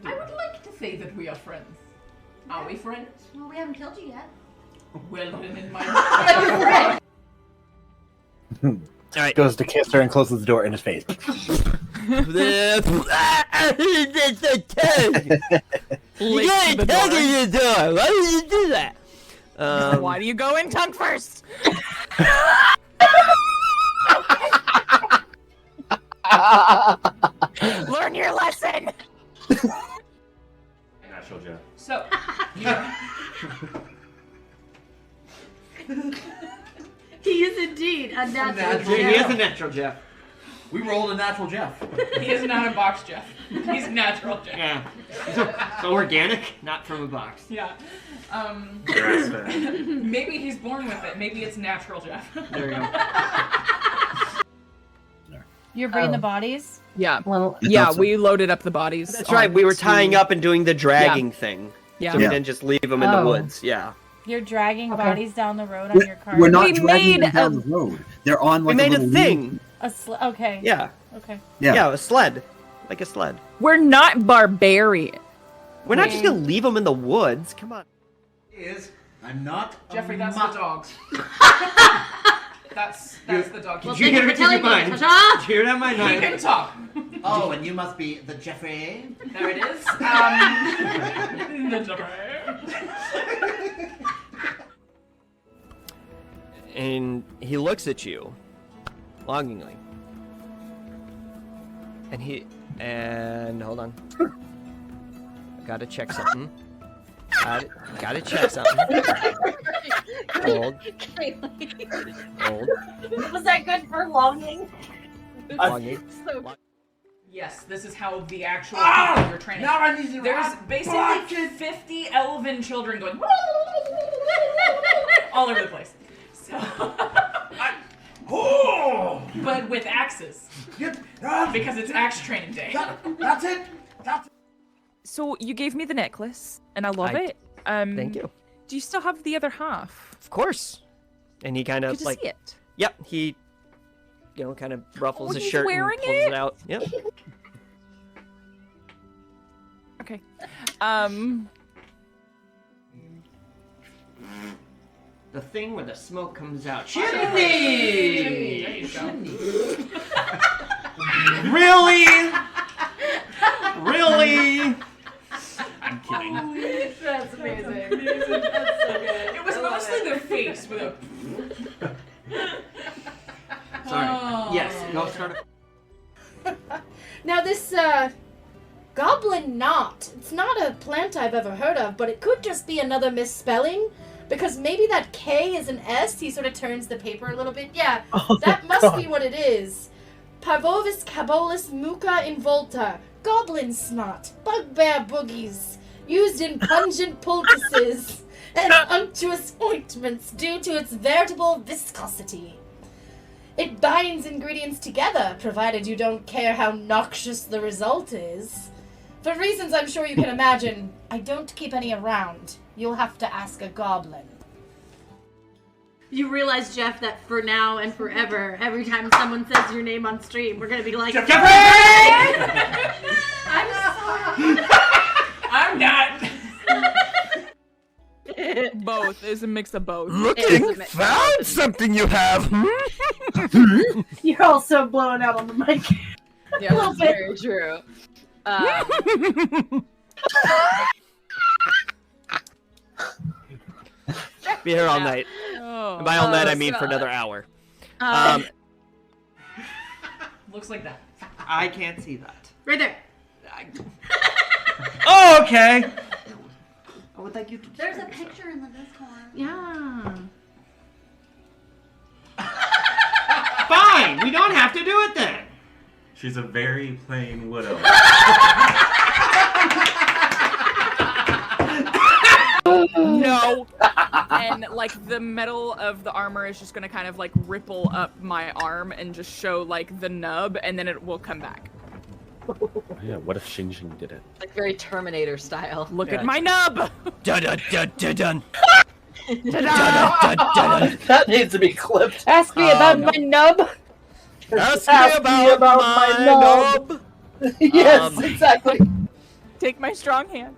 I would like to say that we are friends. Are we friends? Well, we haven't killed you yet. Well, then in my All right. Goes to kiss her and closes the door in his face. Licks the door. the door. Why did you do that? Why do you go in tongue first? Learn your lesson. Natural Jeff. so. He is indeed a natural. natural He Jeff. is a natural Jeff. We rolled a natural Jeff. He is not a box Jeff. He's natural Jeff. Yeah. So organic, not from a box. Yeah. Grass-fed. Maybe he's born with it. Maybe it's natural Jeff. There you go. You're bringing the bodies? Yeah. Well, Yeah, awesome. we loaded up the bodies. That's right. We were tying up and doing the dragging thing. Yeah. So we Yeah. didn't just leave them in the woods. Yeah. you're dragging bodies down the road on your car. We're not We dragging them made down the road. They're on like we made a little thing. Okay. Yeah. Okay. Yeah. A sled. Like a sled. We're not barbarian. We're not just gonna leave them in the woods. Come on. I'm not Jeffrey, that's the dogs. That's the dog. Well, Did you hear it in your mind? Did you hear that in my He mind? can talk. Oh, and you must be the Jeffrey. There it is. The Jeffrey. And he looks at you longingly. And hold on. I gotta check something. Gotta check something. Hold. Hold. Was that good for longing? Longing. Yes, this is how the actual people you're training. Now I need to There's basically 50 elven children going all over the place. So, but with axes, because it's axe training day. That's it. So you gave me the necklace, and I love it. Thank you. Do you still have the other half? Of course. And he kind of Good to like. see it. Yep. He, kind of ruffles his he's shirt and wearing pulls it out. Yep. Okay. The thing where the smoke comes out. Chimney! There you go. Really? Really? I'm kidding. That's amazing. That's so good. It was mostly the face with a. Sorry. Oh. Yes. Go start. Now this goblin knot. It's not a plant I've ever heard of, but it could just be another misspelling. Because maybe that K is an S. He sort of turns the paper a little bit. Yeah, that must be what it is. Parvovis cabolus muca involta. Goblin snot. Bugbear boogies. Used in pungent poultices and unctuous ointments due to its veritable viscosity. It binds ingredients together, provided you don't care how noxious the result is. For reasons I'm sure you can imagine, I don't keep any around. You'll have to ask a goblin. You realize, Jeff, that for now and forever, every time someone says your name on stream, we're gonna be like, Jeffrey! I'm sorry. I'm not. Both. It's a mix of both. Looking, found something you have. You're also blowing out on the mic. Yeah, A little that's bit. very true. Be here all night. Oh. And by all night, I Oh, mean for God. another hour. Looks like that. I can't see that. Right there. Oh, okay. I would like you to. There's a picture in the Discord. Yeah. Fine. We don't have to do it then. She's a very plain widow. No. And like the metal of the armor is just gonna kind of like ripple up my arm and just show like the nub, and then it will come back. Yeah, what if Xing Xing did it? Like very Terminator style. Look at my nub. Dun dun dun dun dun. That needs to be clipped. Ask me about my nub. Ask me about my nub. Yes, exactly. Take my strong hand.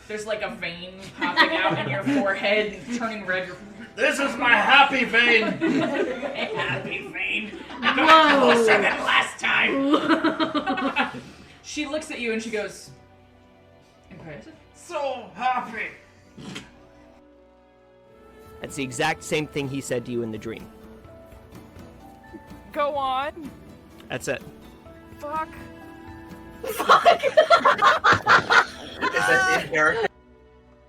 There's like a vein popping out in your forehead, turning red. This is my happy vein. Happy vein. I got closer than last time. She looks at you and she goes, impressive. So happy. That's the exact same thing he said to you in the dream. Go on. That's it. Fuck. Is that in character?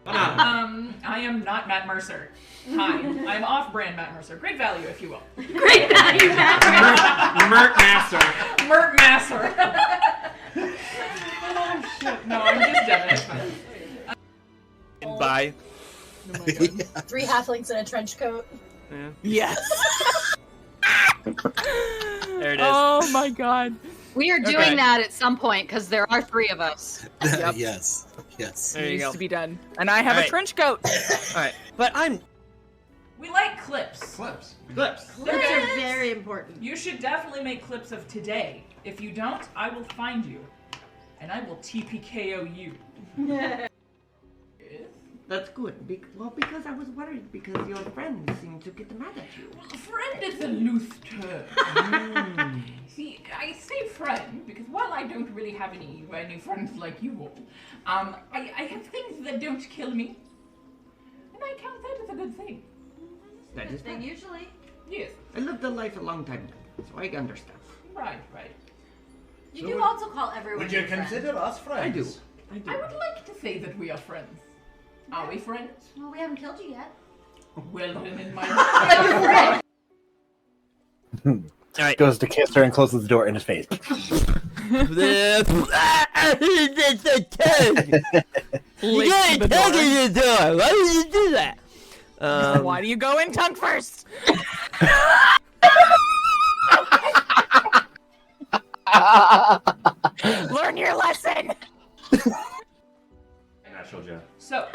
I am not Matt Mercer. Hi, I'm off-brand Matt Mercer. Great value, if you will. Great value, Matt. Mert Master. Mert Masser. Oh shit! No, I'm just Devin. It's fine. Bye. Yeah. 3 halflings in a trench coat. Yes. There it is. Oh my god. We are doing Okay. that at some point because there are 3 of us. Yep. Yes. Yes. There you Needs go. to be done. And I have a Alright. trench coat. All right, but I'm. We like clips. Clips. Clips. Clips are very important. You should definitely make clips of today. If you don't, I will find you, and I will TPKO you. That's good. Because I was worried because your friends seem to get mad at you. Friend is a loose term. See, I say friend because while I don't really have any friends like you all, I have things that don't kill me, and I count that as a good thing. That is Thing right. usually. Yes. I lived a life a long time ago, so I understand. Right. You So do would- also call everyone Would you your friend. consider us friends? I do. I would like to say that we are friends. Are we friends? Well, we haven't killed you yet. Well, then in my All right. Goes to kiss her and closes the door in his face. You got a tongue in the door. Why would you do that? Why do you go in tongue first? Learn your lesson. Natural Jeff. So,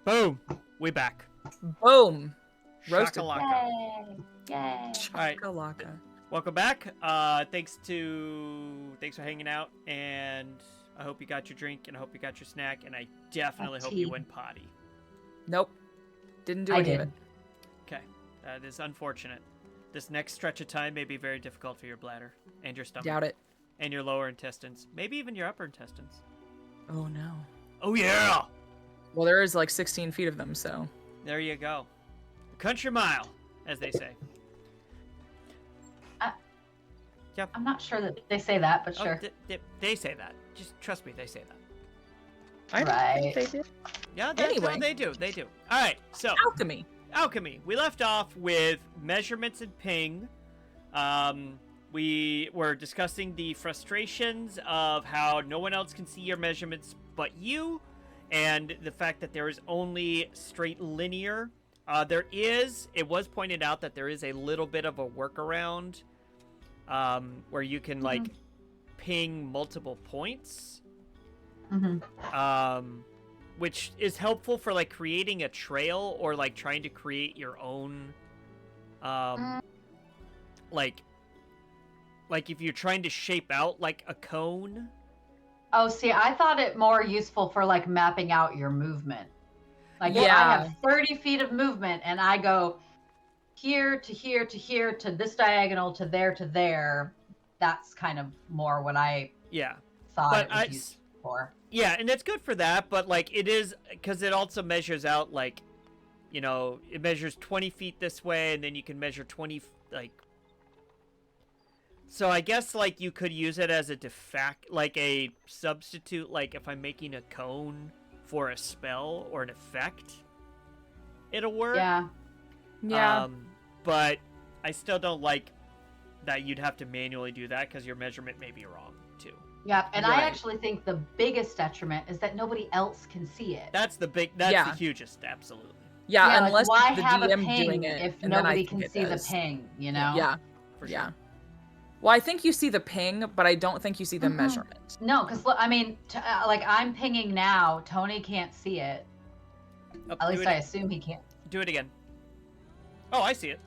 Boom. We back. Boom. Roasted. Shakalaka. Yay! All right. Shakalaka. Welcome back. Thanks for hanging out, and I hope you got your drink, and I hope you got your snack, and I definitely hope you tea. went potty. Nope. Didn't do I any did. of it. Okay, that is unfortunate. This next stretch of time may be very difficult for your bladder and your stomach. Doubt it. And your lower intestines, maybe even your upper intestines. Oh no. Oh yeah! Well, there is like 16 feet of them, so. There you go. Country mile, as they say. Yep. I'm not sure that they say that, but Oh, sure. they say that. Just trust me, they say that. I don't think Right. they did. Yeah, Anyway. no, they do. They do. All right, so Alchemy. Alchemy. We left off with measurements and ping. We were discussing the frustrations of how no one else can see your measurements but you, and the fact that there is only straight linear. It was pointed out that there is a little bit of a workaround where you can like ping multiple points. Which is helpful for like creating a trail or like trying to create your own like if you're trying to shape out like a cone. Oh, see, I thought it more useful for like mapping out your movement. Like if I Yeah. have 30 feet of movement and I go here to here to here to this diagonal to there, that's kind of more what I Yeah. thought But it was used for. Yeah, and it's good for that, but like it is because it also measures out like, you know, it measures 20 feet this way, and then you can measure 20 like. So I guess like you could use it as a like a substitute, like if I'm making a cone for a spell or an effect, it'll work. Yeah. Yeah. But I still don't like that you'd have to manually do that because your measurement may be wrong too. Yeah, and I Right. actually think the biggest detriment is that nobody else can see it. That's the Yeah. hugest, absolutely. Yeah, like, unless why it's the have DM a ping doing it, if and then I nobody think can it see does. the ping, you know? Yeah. For sure. Yeah. Well, I think you see the ping, but I don't think you see the Mhm. measurement. No, because I mean, like I'm pinging now. Tony can't see it. Oh, At do least it- I assume he can't. Do it again. Oh, I see it.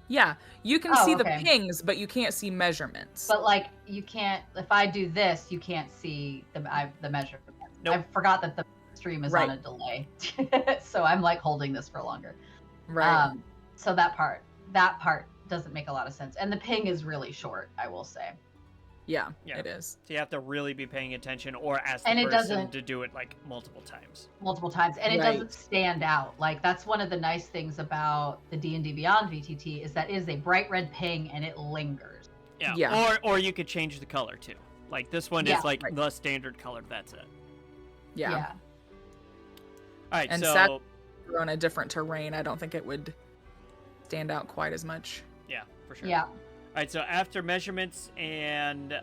Yeah, you can Oh, see the okay. pings, but you can't see measurements. But like, you can't. If I do this, you can't see the measurement. Nope. I forgot that the stream is Right. on a delay, so I'm like holding this for longer. Right. So that part doesn't make a lot of sense, and the ping is really short. I will say. Yeah, Yeah. it is. So you have to really be paying attention or ask the And it person doesn't- to do it like multiple times. Multiple times, and it Right. doesn't stand out. Like that's one of the nice things about the D&D Beyond VTT is that it is a bright red ping and it lingers. Yeah. Yeah. Or you could change the color too. Like this one Yeah. is like Right. the standard color. That's it. Yeah. All right. And So We're on a different terrain. I don't think it would stand out quite as much. yeah, for sure. Yeah. All right. So after measurements and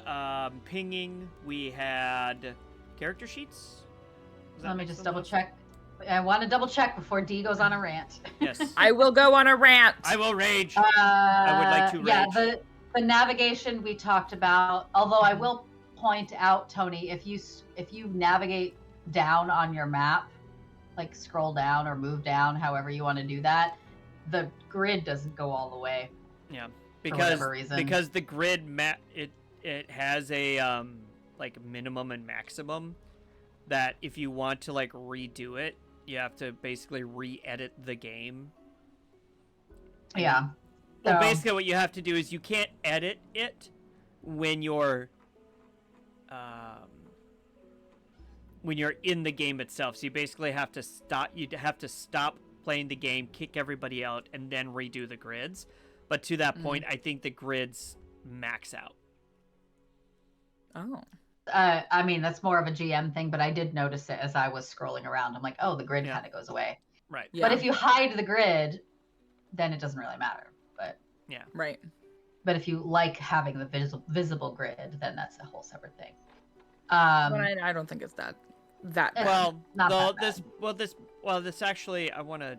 pinging, we had character sheets. Does that Let me make just sense? double check. I want to double check before D goes on a rant. Yes. I will go on a rant. I will rage. would like to Yeah, rage. the navigation we talked about. Although I will point out, Tony, if you navigate down on your map, like scroll down or move down, however you want to do that, the grid doesn't go all the way. Yeah, for because whatever reason. because the grid map it has a like minimum and maximum, that if you want to like redo it, you have to basically re-edit the game. Yeah. Well, So- basically what you have to do is you can't edit it when you're in the game itself. So you basically have to stop playing the game, kick everybody out, and then redo the grids. But to that point, I think the grids max out. Oh. I mean, that's more of a GM thing, but I did notice it as I was scrolling around. I'm like, oh, the grid kind of goes away. Right. But if you hide the grid, then it doesn't really matter. But yeah. Right. But if you like having the visible grid, then that's a whole separate thing. But I don't think it's that bad. Well, not that bad. this actually, I want to.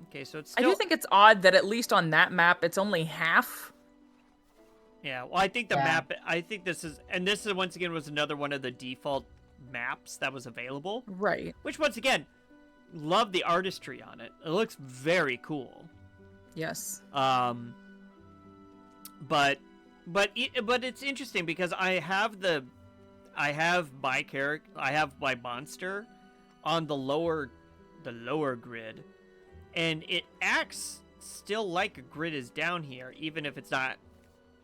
Okay, so it's. Still... I do think it's odd that at least on that map, it's only half. Yeah, well, I think the map. I think this is once again was another one of the default maps that was available. Right. Which once again, love the artistry on it. It looks very cool. Yes. But it's interesting because I have my monster on the lower grid, and it acts still like a grid is down here, even if it's not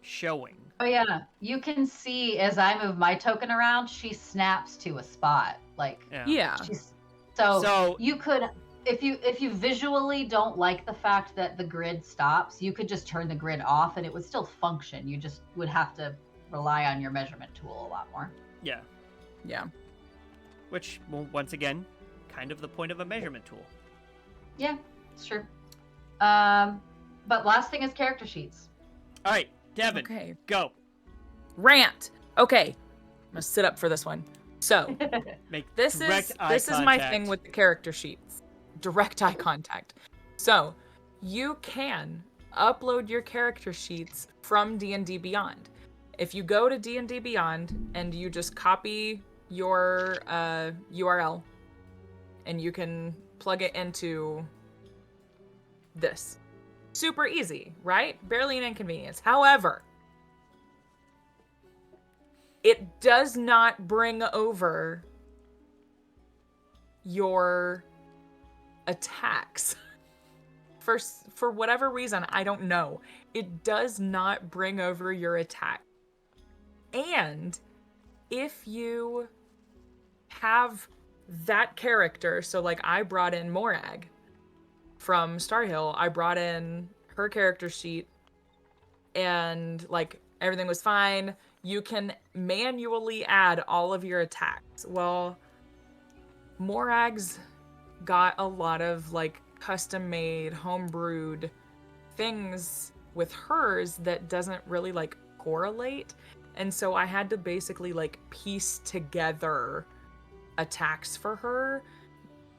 showing. Oh yeah, you can see as I move my token around, she snaps to a spot. Like so you could, if you visually don't like the fact that the grid stops, you could just turn the grid off and it would still function. You just would have to rely on your measurement tool a lot more. Yeah. Yeah. Which, well, once again, kind of the point of a measurement tool. Yeah, it's true. But last thing is character sheets. All right, Devin, go. Rant. Okay, I'm gonna sit up for this one. So, this is my thing with the character sheets. Direct eye contact. So, you can upload your character sheets from D&D Beyond. If you go to D&D Beyond and you just copy your URL, and you can plug it into this. Super easy, right? Barely an inconvenience. However, it does not bring over your attacks. For whatever reason, I don't know. It does not bring over your attack. And if you have that character, so like I brought in Morag from Starhill, I brought in her character sheet and like everything was fine. You can manually add all of your attacks. Well, Morag's got a lot of like custom made, homebrewed things with hers that doesn't really like correlate. And so I had to basically like piece together attacks for her.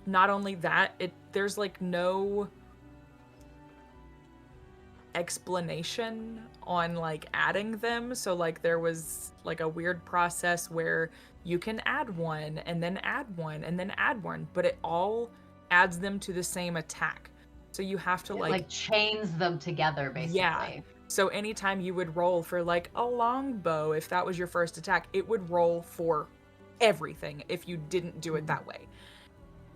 Not only that, there's like no explanation on like adding them. So like there was like a weird process where you can add one and then add one and then add one, but it all adds them to the same attack. So you have to like chains them together basically. Yeah. So anytime you would roll for like a longbow, if that was your first attack, it would roll for everything if you didn't do it that way.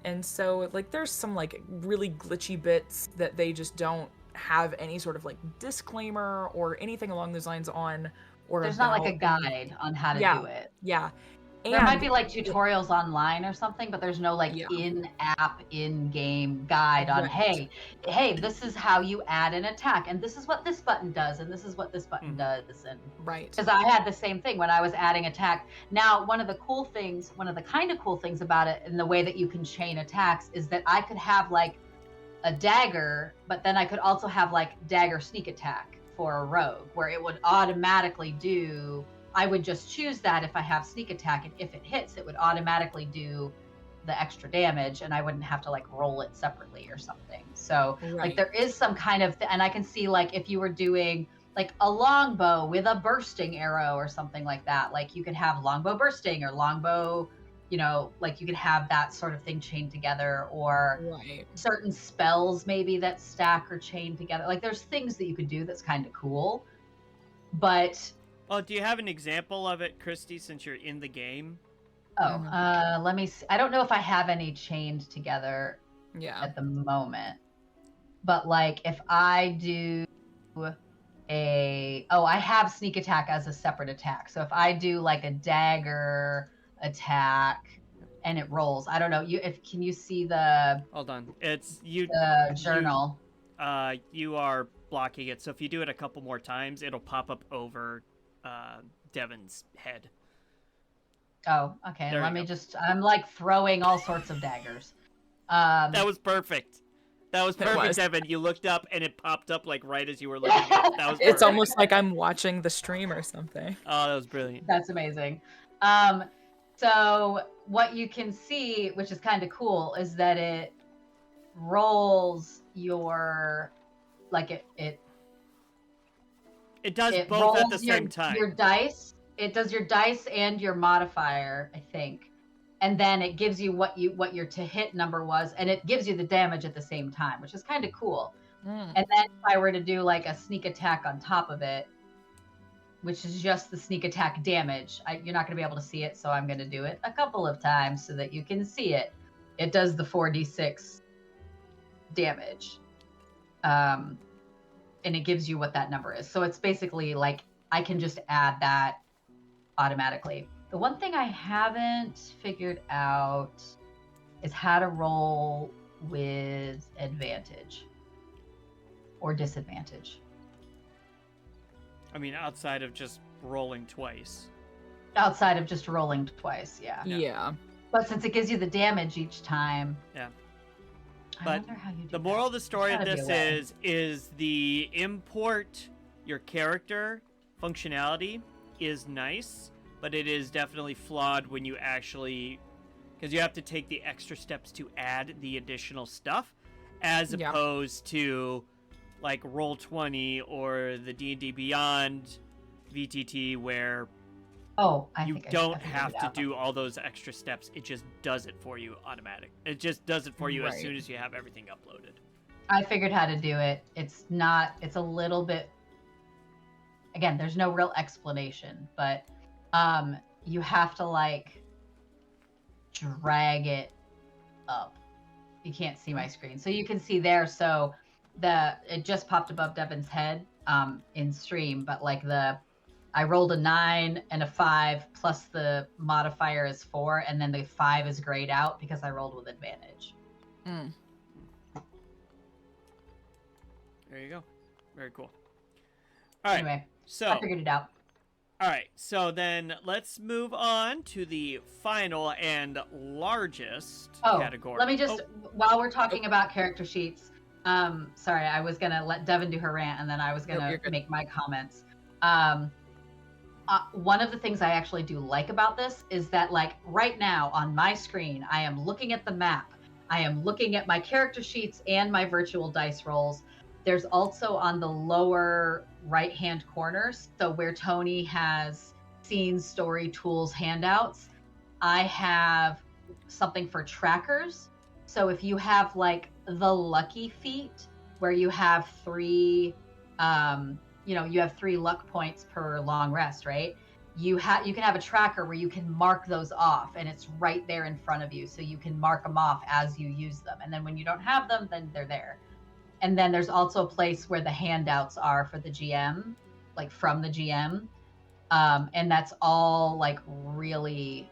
And so like there's some like really glitchy bits that they just don't have any sort of like disclaimer or anything along those lines on. Or there's not like a guide on how to do it. Yeah. And there might be like tutorials online or something, but there's no like in-app, in-game guide on, hey, this is how you add an attack, and this is what this button does, and this is what this button does, and because I had the same thing when I was adding attack. Now, one of the kind of cool things about it, and the way that you can chain attacks, is that I could have like a dagger, but then I could also have like dagger sneak attack for a rogue, where it would automatically do. I would just choose that if I have sneak attack, and if it hits, it would automatically do the extra damage, and I wouldn't have to like roll it separately or something. So like there is some kind of, and I can see like if you were doing like a longbow with a bursting arrow or something like that, like you could have longbow bursting or longbow, you know, like you could have that sort of thing chained together, or certain spells maybe that stack or chain together. Like there's things that you could do that's kind of cool, but Oh, do you have an example of it, Christy, since you're in the game? Oh, let me see. I don't know if I have any chained together at the moment. But like if I do I have sneak attack as a separate attack. So if I do like a dagger attack and it rolls, I don't know. Can you see the Hold on. It's you the journal. You are blocking it. So if you do it a couple more times, it'll pop up over Devin's head. Oh, okay. There Let you me go. I'm like throwing all sorts of daggers. That was perfect. That was perfect, Devin. You looked up and it popped up like right as you were looking at it. That was perfect. It's almost like I'm watching the stream or something. Oh, that was brilliant. That's amazing. So what you can see, which is kind of cool, is that it rolls your it does both at the rolls same time. Your dice. It does your dice and your modifier, I think. And then it gives you what your to hit number was, and it gives you the damage at the same time, which is kind of cool. And then if I were to do like a sneak attack on top of it, which is just the sneak attack damage, you're not going to be able to see it, so I'm going to do it a couple of times so that you can see it. It does the 4d6 damage. And it gives you what that number is. So it's basically like I can just add that automatically. The one thing I haven't figured out is how to roll with advantage or disadvantage. I mean, outside of just rolling twice. Outside of just rolling twice, yeah. Yeah. But since it gives you the damage each time. Yeah. I But wonder how you do the moral of the story of There's this gotta be a is the import your character functionality is nice, but it is definitely flawed when you actually, because you have to take the extra steps to add the additional stuff, as opposed to like Roll20 or the D&D Beyond VTT, where you don't have to do all those extra steps. It just does it for you automatic. It just does it for you as soon as you have everything uploaded. I figured how to do it. It's a little bit, again, there's no real explanation, but you have to like drag it up. You can't see my screen, so you can see there. So it just popped above Devin's head in stream, but like I rolled a 9 and a 5 plus the modifier is 4, and then the 5 is grayed out because I rolled with advantage. There you go. Very cool. All right. Anyway, so I figured it out. All right. So then let's move on to the final and largest category. Let me just, while we're talking about character sheets, sorry, I was going to let Devin do her rant, and then I was going to make my comments. One of the things I actually do like about this is that, like, right now on my screen, I am looking at the map. I am looking at my character sheets and my virtual dice rolls. There's also on the lower right-hand corner, so where Tony has scenes, story, tools, handouts, I have something for trackers. So if you have like the lucky feat, where you have 3, you have 3 luck points per long rest, right? You can have a tracker where you can mark those off, and it's right there in front of you, so you can mark them off as you use them. And then when you don't have them, then they're there. And then there's also a place where the handouts are for the GM, like from the GM. And that's all like really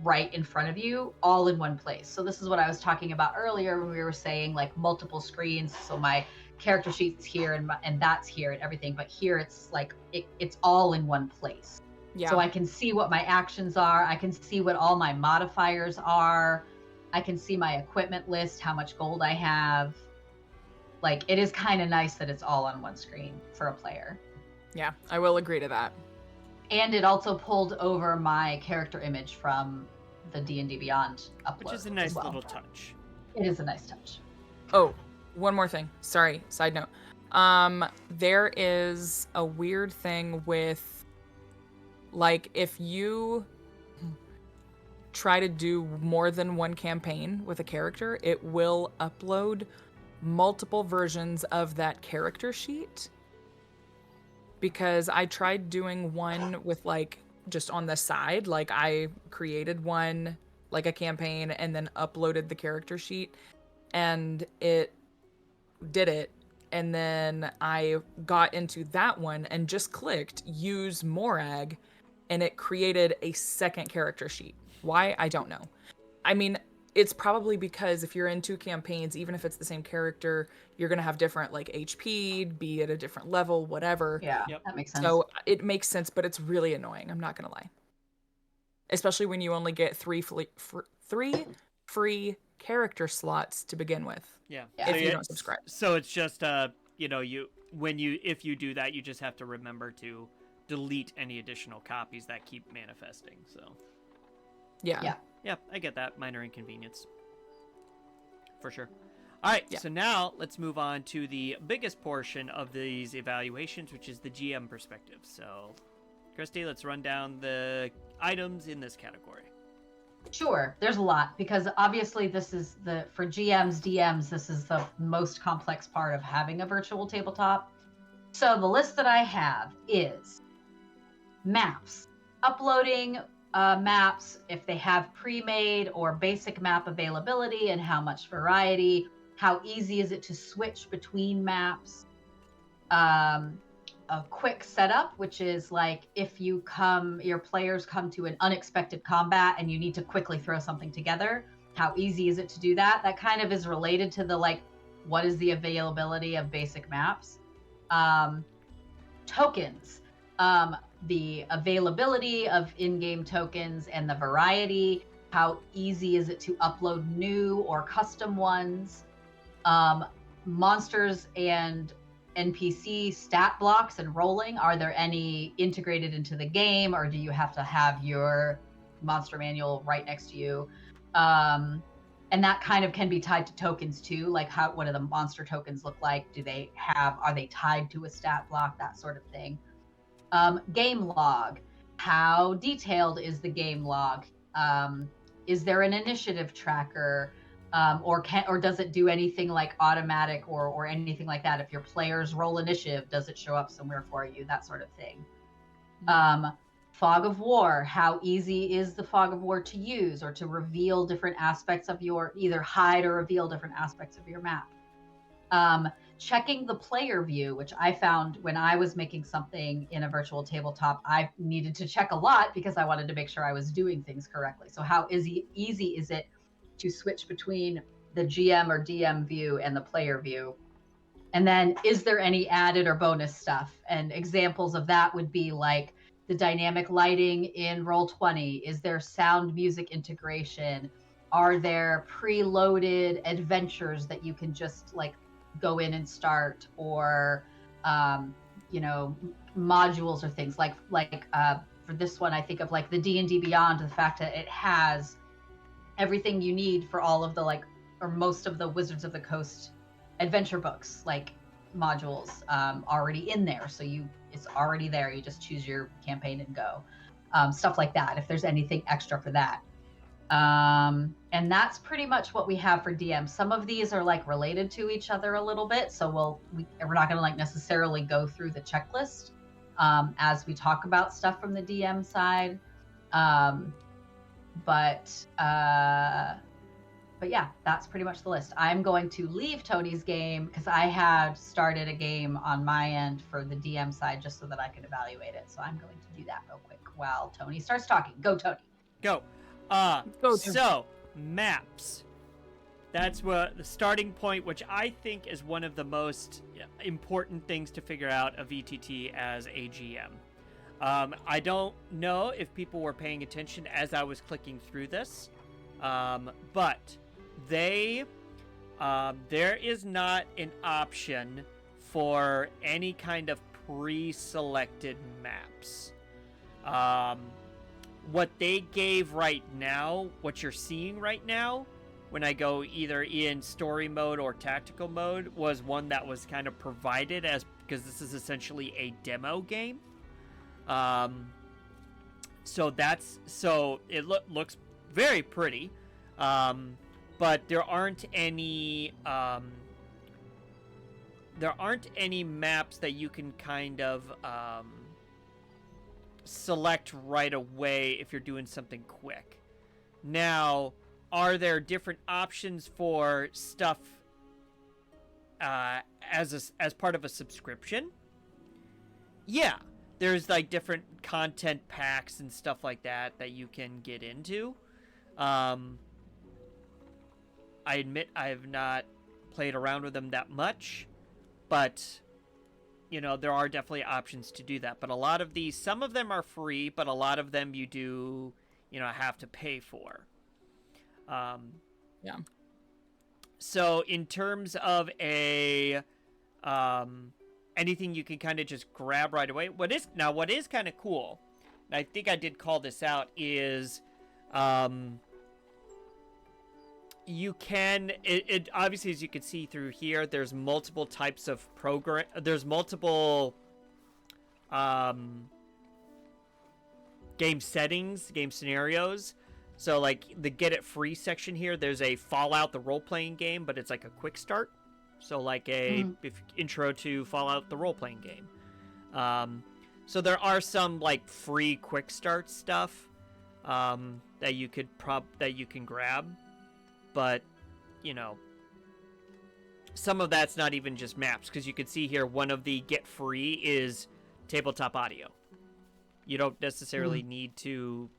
right in front of you, all in one place. So this is what I was talking about earlier when we were saying like multiple screens. So my character sheet's here and that's here and everything. But here it's like, it's all in one place. Yeah. So I can see what my actions are. I can see what all my modifiers are. I can see my equipment list, how much gold I have. Like, it is kind of nice that it's all on one screen for a player. Yeah, I will agree to that. And it also pulled over my character image from the D&D Beyond upload. Which is a nice little touch. It is a nice touch. Oh, one more thing. Sorry, side note. There is a weird thing with, like, if you try to do more than one campaign with a character, it will upload multiple versions of that character sheet because I tried doing one with like just on the side. Like I created one, like a campaign, and then uploaded the character sheet, and it did it. And then I got into that one and just clicked use Morag, and it created a second character sheet. Why? I don't know. I mean, it's probably because if you're in 2 campaigns, even if it's the same character, you're going to have different like HP, be at a different level, whatever. Yeah, that makes sense. So it makes sense, but it's really annoying. I'm not going to lie. Especially when you only get 3 free character slots to begin with. Yeah. If you don't subscribe. So it's just you know, if you do that, you just have to remember to delete any additional copies that keep manifesting. So Yeah. Yeah, I get that. Minor inconvenience. For sure. All right, so now let's move on to the biggest portion of these evaluations, which is the GM perspective. So, Christy, let's run down the items in this category. Sure, there's a lot, because obviously this is for GMs, DMs, this is the most complex part of having a virtual tabletop. So the list that I have is maps. Uploading maps, if they have pre-made or basic map availability, and how much variety. How easy is it to switch between maps? A quick setup, which is like if your players come to an unexpected combat and you need to quickly throw something together, how easy is it to do that? That kind of is related to the like, what is the availability of basic maps? Tokens, the availability of in-game tokens and the variety. How easy is it to upload new or custom ones? Monsters and NPC stat blocks and rolling, are there any integrated into the game, or do you have to have your monster manual right next to you? And that kind of can be tied to tokens too, like what do the monster tokens look like? Are they tied to a stat block, that sort of thing? Game log, how detailed is the game log? Is there an initiative tracker? Or does it do anything like automatic or anything like that? If your players roll initiative, does it show up somewhere for you? That sort of thing. Fog of War, how easy is the Fog of War to use or to reveal different aspects of either hide or reveal different aspects of your map? Checking the player view, which I found when I was making something in a virtual tabletop, I needed to check a lot because I wanted to make sure I was doing things correctly. So how easy is it to switch between the GM or DM view and the player view? And then is there any added or bonus stuff? And examples of that would be like the dynamic lighting in Roll20. Is there sound music integration? Are there preloaded adventures that you can just like go in and start, or modules or things like for this one, I think of like the D&D Beyond, the fact that it has everything you need for all of the or most of the Wizards of the Coast adventure books, like modules already in there. So it's already there. You just choose your campaign and go. Stuff like that, if there's anything extra for that. And that's pretty much what we have for DM. Some of these are like related to each other a little bit. So we're not going to like necessarily go through the checklist as we talk about stuff from the DM side. But yeah, that's pretty much the list. I'm going to leave Tony's game because I had started a game on my end for the DM side just so that I could evaluate it. So I'm going to do that real quick while Tony starts talking. Go, Tony. Go. So maps. That's what the starting point, which I think is one of the most important things to figure out of VTT as a GM. I don't know if people were paying attention as I was clicking through this, but there is not an option for any kind of pre-selected maps. What they gave right now, what you're seeing right now, when I go either in story mode or tactical mode, was one that was kind of provided because this is essentially a demo game. So it looks very pretty, but there aren't any there aren't any maps that you can kind of select right away if you're doing something quick. Now, are there different options for stuff as part of a subscription? Yeah, there's like different content packs and stuff like that you can get into. I admit I have not played around with them that much, but you know, there are definitely options to do that. But a lot of these, some of them are free, but a lot of them you do, you know, have to pay for. Yeah. So in terms of a anything you can kind of just grab right away, what is kind of cool, and I think I did call this out, is you can it obviously, as you can see through here, there's multiple types of there's multiple game settings, game scenarios. So like the get it free section here, there's a Fallout the role-playing game, but it's like a quick start, so like a intro to Fallout the role-playing game. So there are some like free quick start stuff that you can grab. But, you know, some of that's not even just maps, because you can see here one of the get free is tabletop audio. You don't necessarily need to,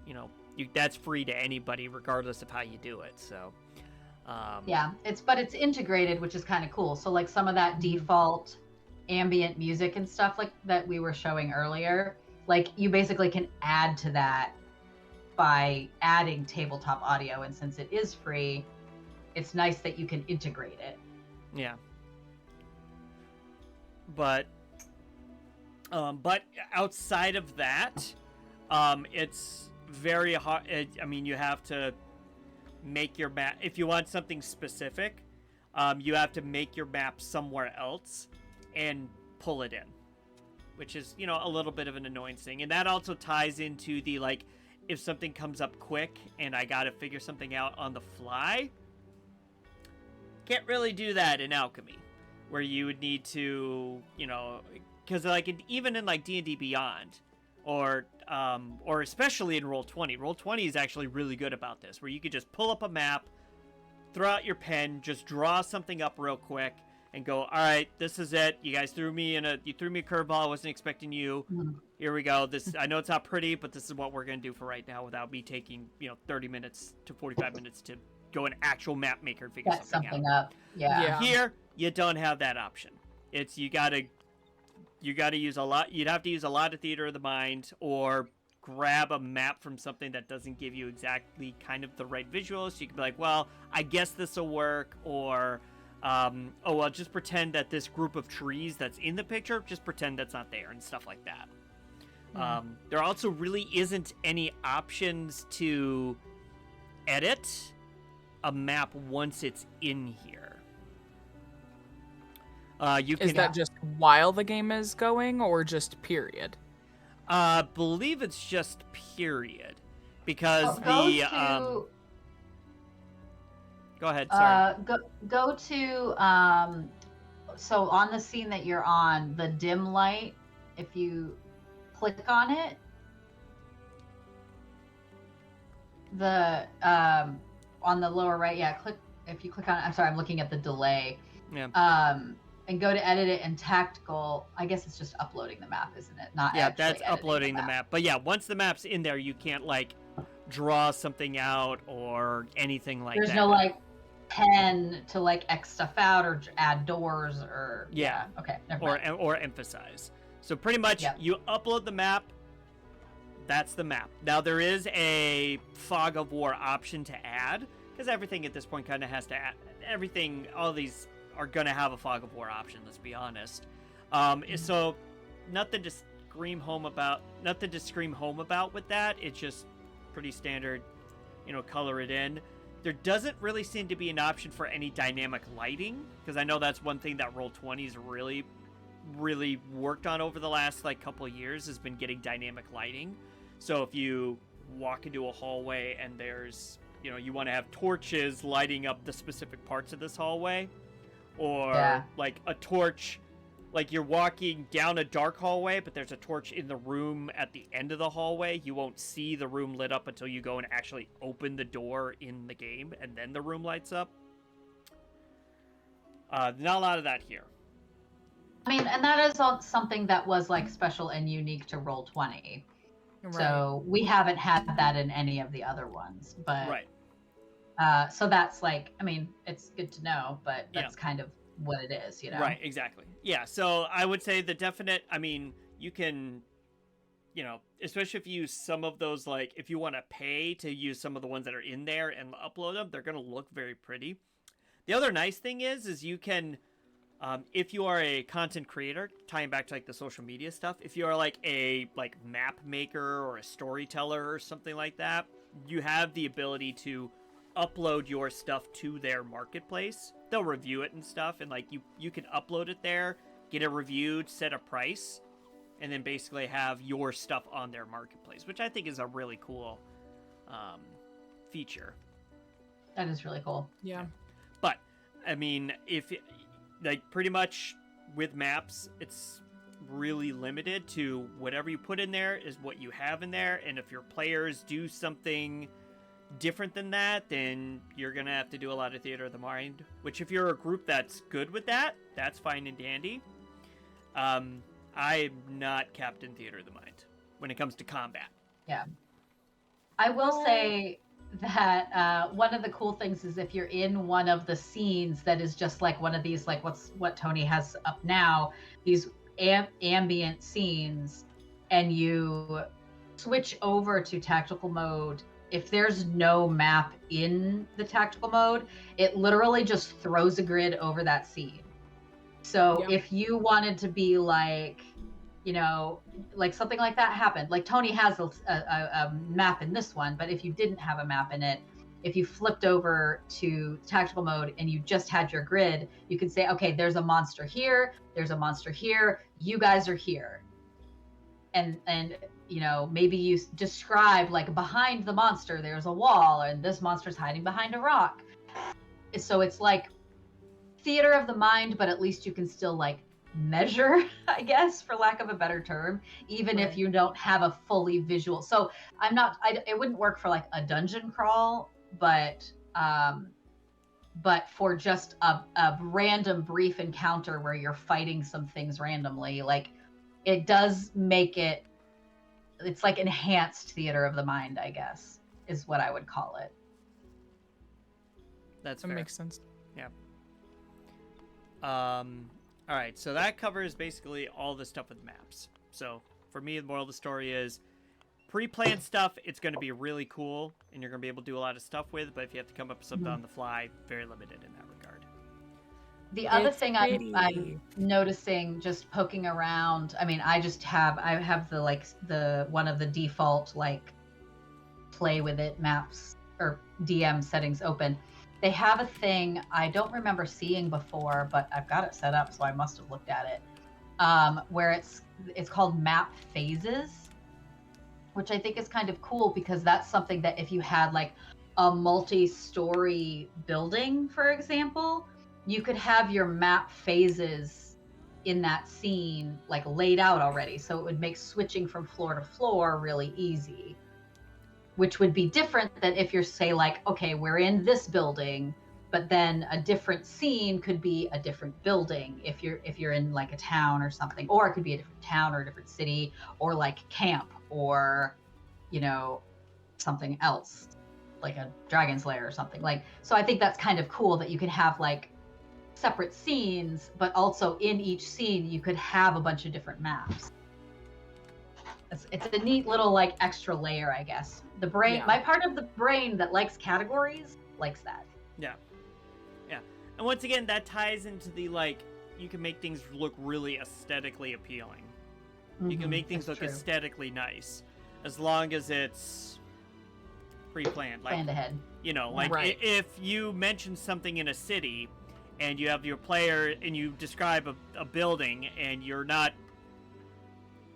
you know, that's free to anybody regardless of how you do it. So, yeah, it's integrated, which is kind of cool. So like some of that default ambient music and stuff like that we were showing earlier, like you basically can add to that by adding tabletop audio, and since it is free, it's nice that you can integrate it. Yeah. But outside of that, it's very hard. I mean, you have to make your map if you want something specific. You have to make your map somewhere else and pull it in, which is, you know, a little bit of an annoying thing, and that also ties into the like, if something comes up quick and I gotta figure something out on the fly, can't really do that in Alchemy, where you would need to, you know, because like even in like D&D Beyond, or especially in Roll20, Roll20 is actually really good about this, where you could just pull up a map, throw out your pen, just draw something up real quick, and go, all right, this is it. You guys threw me a curveball. I wasn't expecting you. Here we go. I know it's not pretty, but this is what we're going to do for right now without me taking, you know, 30 minutes to 45 minutes to go an actual map maker and figure something out. Up. Yeah. Here, you don't have that option. It's, you got to use a lot. You'd have to use a lot of theater of the mind, or grab a map from something that doesn't give you exactly kind of the right visuals. So you could be like, well, I guess this will work, or oh, well, just pretend that this group of trees that's in the picture, just pretend that's not there, and stuff like that. There also really isn't any options to edit a map once it's in here. Is that just while the game is going, or just period? Believe it's just period, because Go ahead, sorry. Go to so on the scene that you're on, the dim light, if you click on it, the on the lower right, if you click on it, I'm sorry, I'm looking at the delay. Yeah. And go to edit it, and tactical, I guess it's just uploading the map, isn't it? Not yeah, that's uploading the map. But yeah, once the map's in there, you can't like draw something out or anything like that. There's no like pen to like X stuff out or add doors or okay, never mind. or emphasize. So pretty much you upload the map, that's the map. Now there is a fog of war option to add, because everything at this point kind of has to add everything. All these are gonna have a fog of war option, let's be honest. So nothing to scream home about with that. It's just pretty standard, you know, color it in. There doesn't really seem to be an option for any dynamic lighting, because I know that's one thing that Roll20's really worked on over the last like couple of years, has been getting dynamic lighting. So if you walk into a hallway and there's, you know, you want to have torches lighting up the specific parts of this hallway, or like a torch. Like you're walking down a dark hallway, but there's a torch in the room at the end of the hallway. You won't see the room lit up until you go and actually open the door in the game, and then the room lights up. Not a lot of that here. I mean, and that is something that was like special and unique to Roll20. Right. So we haven't had that in any of the other ones, but so that's like, I mean, it's good to know, but that's kind of what it is, you know? Right, exactly. Yeah, so I would say the definite, I mean, you can, you know, especially if you use some of those, like, if you want to pay to use some of the ones that are in there and upload them, they're going to look very pretty. The other nice thing is you can, if you are a content creator, tying back to, like, the social media stuff, if you are, like, a, like, map maker or a storyteller or something like that, you have the ability to upload your stuff to their marketplace. They'll review it and stuff, and like you can upload it there, get it reviewed, set a price, and then basically have your stuff on their marketplace, which I think is a really cool feature. That is really cool. Yeah. But I mean, if like pretty much with maps, it's really limited to whatever you put in there is what you have in there, and if your players do something different than that, then you're gonna have to do a lot of theater of the mind, which if you're a group that's good with that, that's fine and dandy. I'm not Captain Theater of the Mind when it comes to combat. Yeah, I will say that one of the cool things is if you're in one of the scenes that is just like one of these, like what Tony has up now, these ambient scenes, and you switch over to tactical mode. If there's no map in the tactical mode, it literally just throws a grid over that scene. So if you wanted to be like, you know, like something like that happened, like Tony has a map in this one, but if you didn't have a map in it, if you flipped over to tactical mode and you just had your grid, you could say, okay, there's a monster here, there's a monster here, you guys are here. And you know, maybe you describe like behind the monster there's a wall and this monster's hiding behind a rock. So it's like theater of the mind, but at least you can still like measure, I guess, for lack of a better term, even if you don't have a fully visual. So it wouldn't work for like a dungeon crawl, but for just a random brief encounter where you're fighting some things randomly, like it does make it's like enhanced theater of the mind, I guess, is what I would call it. That makes sense. Yeah. All right, so that covers basically all the stuff with maps. So for me, the moral of the story is pre-planned stuff, it's going to be really cool, and you're going to be able to do a lot of stuff with, but if you have to come up with something on the fly, very limited in that regard. The other thing I'm noticing just poking around, I mean, I have the one of the default like play with it maps or DM settings open. They have a thing I don't remember seeing before, but I've got it set up, so I must have looked at it, where it's called map phases, which I think is kind of cool because that's something that if you had like a multi-story building, for example, you could have your map phases in that scene like laid out already, so it would make switching from floor to floor really easy, which would be different than if you're say like, okay, we're in this building, but then a different scene could be a different building if you're in like a town or something, or it could be a different town or a different city, or like camp, or you know, something else like a dragon's lair or something. Like, so I think that's kind of cool that you can have like separate scenes, but also in each scene you could have a bunch of different maps. It's a neat little like extra layer, I guess. The brain, my part of the brain that likes categories, likes that. Yeah. And once again, that ties into the like, you can make things look really aesthetically appealing. You can make things look aesthetically nice, as long as it's pre-planned. Like, planned ahead. You know, like if you mention something in a city, and you have your player, and you describe a building, and you're not...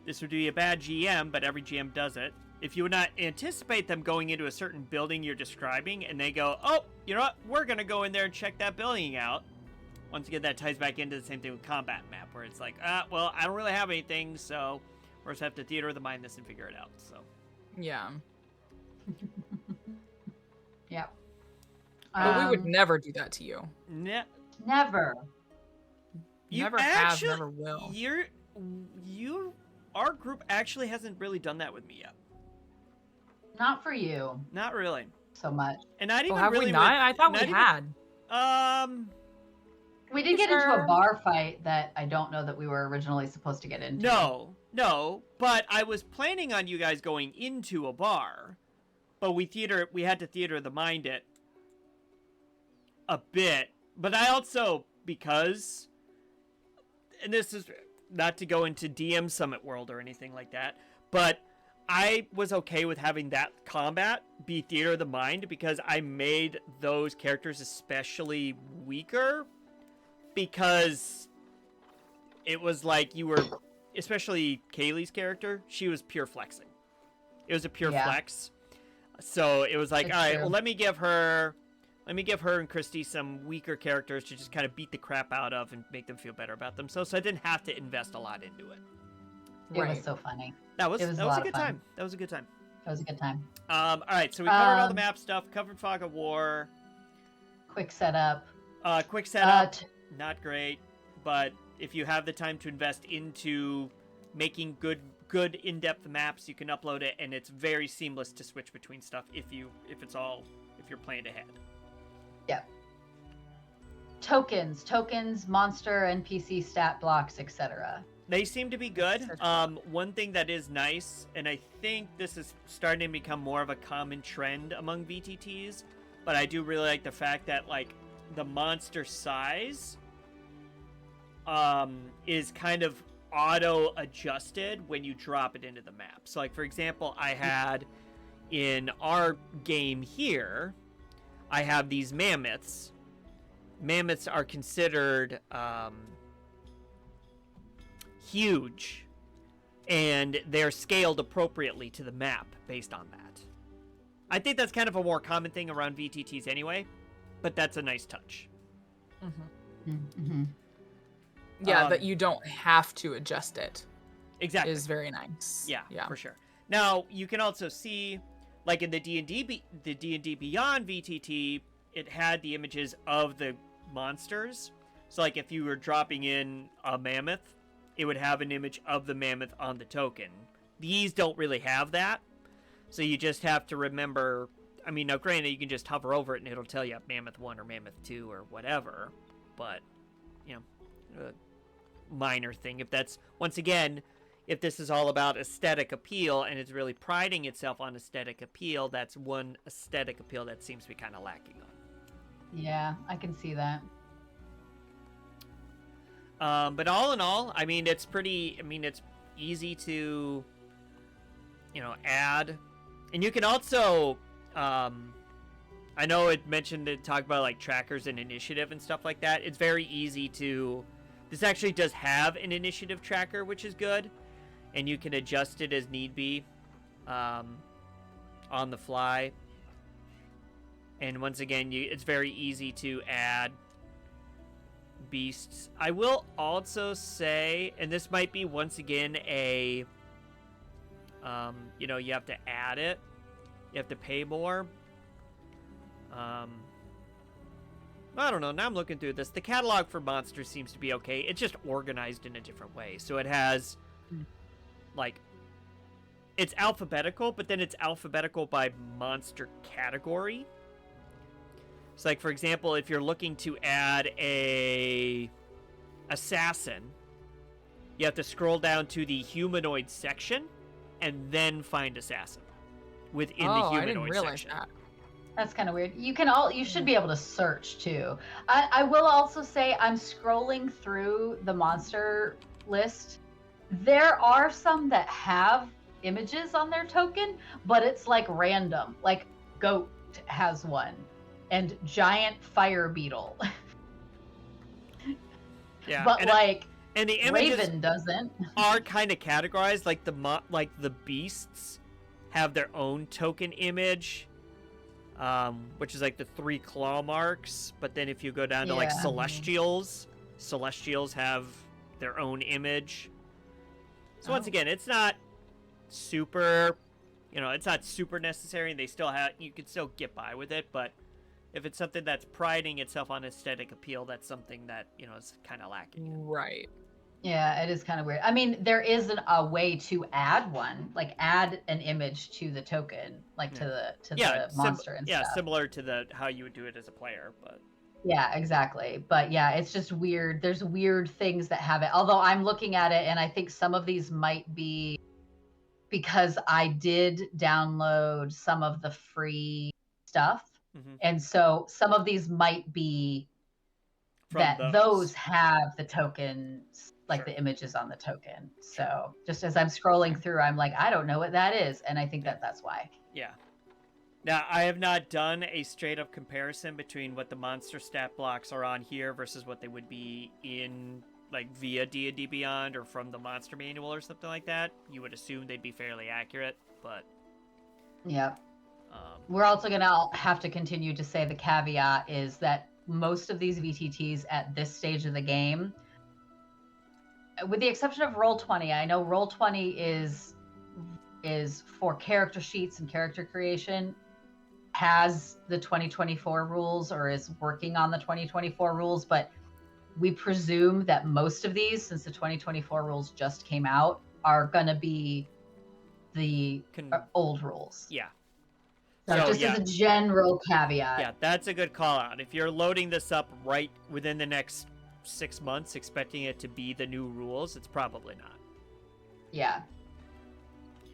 This would be a bad GM, but every GM does it. If you would not anticipate them going into a certain building you're describing, and they go, oh, you know what? We're going to go in there and check that building out. once again, that ties back into the same thing with combat map, where it's like, well, I don't really have anything, so we're just have to theater of the mind this and figure it out. So Yeah. Yeah. But we would never do that to you. Never. Never have, never will. Our group actually hasn't really done that with me yet. Not for you. Not really. So much. And not even have really. We not? I thought not we even, had. We did get into a bar fight that I don't know that we were originally supposed to get into. No, but I was planning on you guys going into a bar, but we had to theater the mind it a bit. But I also, because, and this is not to go into DM Summit World or anything like that, but I was okay with having that combat be theater of the mind because I made those characters especially weaker because it was like you were, especially Kaylee's character, she was pure flexing. It was a pure flex. So it was like, all right, well, let me give her and Christy some weaker characters to just kind of beat the crap out of and make them feel better about themselves. So I didn't have to invest a lot into it. It was so funny. That was a good fun. time. That was a good time. That was a good time. All right, so we covered all the map stuff, covered Fog of War. Quick setup. Not great, but if you have the time to invest into making good in-depth maps, you can upload it, and it's very seamless to switch between stuff if you're playing ahead. Yeah. Tokens, monster, NPC stat blocks, etc. They seem to be good. One thing that is nice, and I think this is starting to become more of a common trend among VTTs, but I do really like the fact that like the monster size is kind of auto adjusted when you drop it into the map. So like for example, I had in our game here, I have these mammoths. Mammoths are considered huge, and they're scaled appropriately to the map based on that. I think that's kind of a more common thing around VTTs anyway, but that's a nice touch. Yeah, that you don't have to adjust it. Exactly. Is very nice. Yeah, for sure. Now, you can also see, like in the D&D Beyond VTT, it had the images of the monsters. So like if you were dropping in a mammoth, it would have an image of the mammoth on the token. These don't really have that. So you just have to remember, I mean, now granted, you can just hover over it and it'll tell you Mammoth 1 or Mammoth 2 or whatever. But, you know, a minor thing. If that's, once again, if this is all about aesthetic appeal and it's really priding itself on aesthetic appeal, that's one aesthetic appeal that seems to be kind of lacking on. Yeah, I can see that. But all in all, I mean, it's easy to, add. And you can also, I know it mentioned to talk about like trackers and initiative and stuff like that. It's very easy to, this actually does have an initiative tracker, which is good. And you can adjust it as need be, on the fly. And once again, it's very easy to add beasts. I will also say, and this might be once again a, you have to add it. You have to pay more. I don't know. Now I'm looking through this. The catalog for monsters seems to be okay. It's just organized in a different way. So it has, like, it's alphabetical, but then it's alphabetical by monster category. So, like, for example, if you're looking to add a assassin, you have to scroll down to the humanoid section and then find assassin within the humanoid I didn't realize section. That. That's kind of weird. You should be able to search too. I will also say I'm scrolling through the monster list. There are some that have images on their token, but it's like random. Like goat has one, and giant fire beetle. Yeah, but and the images Raven doesn't. Are kind of categorized like the beasts have their own token image. which is like the 3 claw marks. But then if you go down to like Yeah. Celestials have their own image. So once Oh. again, it's not super, it's not super necessary. They still you can still get by with it, but if it's something that's priding itself on aesthetic appeal, that's something that, is kind of lacking. Right. Yeah, it is kind of weird. I mean, there is a way to add one, like add an image to the token, like to the monster and stuff. Similar to how you would do it as a player, but Yeah, exactly. But yeah, it's just weird. There's weird things that have it. Although I'm looking at it and I think some of these might be because I did download some of the free stuff. Mhm. And so some of these might be From that those have the tokens, like Sure. the images on the token. So just as I'm scrolling through, I'm like, I don't know what that is. And I think that's why. Yeah. Now, I have not done a straight-up comparison between what the monster stat blocks are on here versus what they would be in, like, via D&D Beyond or from the monster manual or something like that. You would assume they'd be fairly accurate, but... Yeah. We're also going to have to continue to say the caveat is that most of these VTTs at this stage of the game, with the exception of Roll20, I know Roll20 is for character sheets and character creation, has the 2024 rules or is working on the 2024 rules, but we presume that most of these, since the 2024 rules just came out, are going to be the old rules. Yeah. So just as a general caveat. Yeah, that's a good call out. If you're loading this up right within the next 6 months, expecting it to be the new rules, it's probably not. Yeah.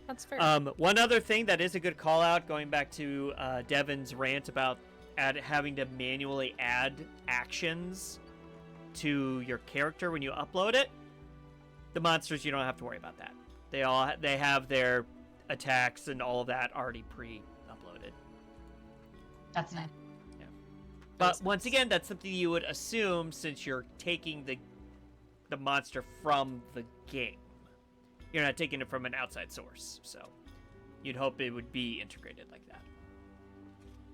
That's fair. One other thing that is a good call out, going back to Devin's rant about having to manually add actions to your character when you upload it. The monsters, you don't have to worry about that. They have their attacks and all of that already pre-uploaded. That's nice. Yeah. But once again, that's something you would assume since you're taking the monster from the game. You're not taking it from an outside source, so you'd hope it would be integrated like that.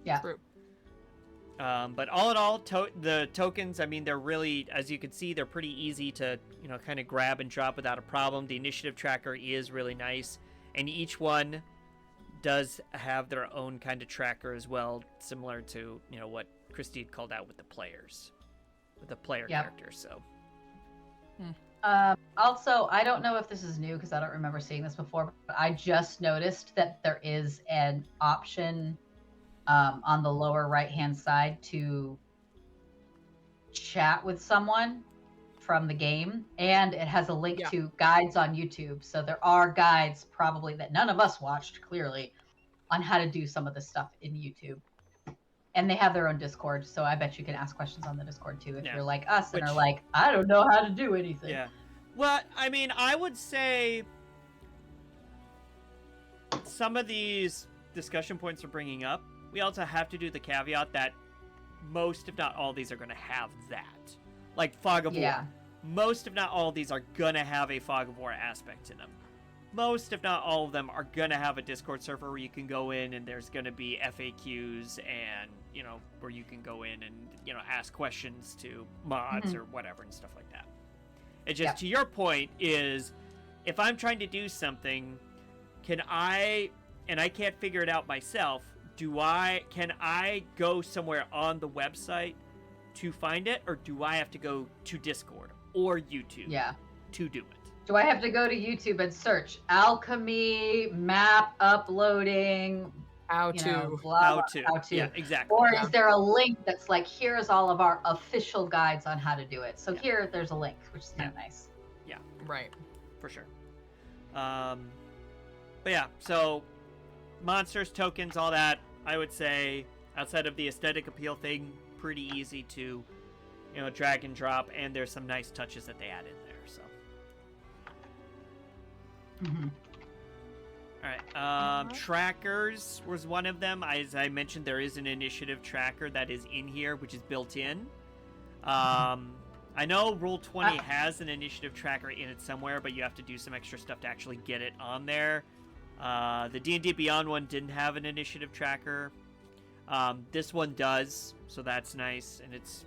Yeah. True. But all in all, the tokens, I mean, they're really, as you can see, they're pretty easy to, kind of grab and drop without a problem. The initiative tracker is really nice, and each one does have their own kind of tracker as well, similar to, what Christy had called out with the players, with the player characters, so. Also, I don't know if this is new because I don't remember seeing this before, but I just noticed that there is an option on the lower right-hand side to chat with someone from the game, and it has a link to guides on YouTube. So there are guides probably that none of us watched, clearly, on how to do some of this stuff in YouTube. And they have their own Discord, so I bet you can ask questions on the Discord too if you're like us and are like, I don't know how to do anything. Yeah. Well, I mean, I would say some of these discussion points we're bringing up, we also have to do the caveat that most, if not all, of these are going to have that. Like Fog of War. Most, if not all, of these are going to have a Fog of War aspect to them. Most, if not all of them, are going to have a Discord server where you can go in and there's going to be FAQs and, where you can go in and, ask questions to mods or whatever and stuff like that. It's just, to your point, is if I'm trying to do something, and I can't figure it out myself, can I go somewhere on the website to find it, or do I have to go to Discord or YouTube to do it? Do I have to go to YouTube and search Alchemy map uploading? How to. How to. Yeah, exactly. Or is there a link that's like, here's all of our official guides on how to do it? So here, there's a link, which is kind of nice. Yeah. Right. For sure. But yeah, so monsters, tokens, all that, I would say, outside of the aesthetic appeal thing, pretty easy to, drag and drop, and there's some nice touches that they add in there, so. All right. Trackers was one of them. As I mentioned, there is an initiative tracker that is in here, which is built in. I know Roll20 has an initiative tracker in it somewhere, but you have to do some extra stuff to actually get it on there. The D&D Beyond one didn't have an initiative tracker. This one does, so that's nice, and it's,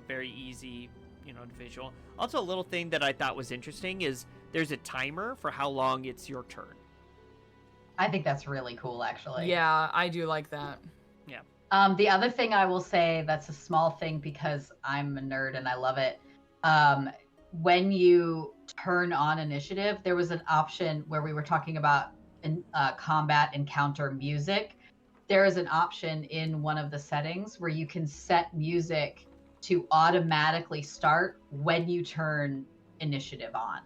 very easy, to visual. Also, a little thing that I thought was interesting is there's a timer for how long it's your turn. I think that's really cool, actually. Yeah, I do like that. Yeah. The other thing I will say that's a small thing because I'm a nerd and I love it. When you turn on initiative, there was an option where we were talking about combat encounter music. There is an option in one of the settings where you can set music to automatically start when you turn initiative on.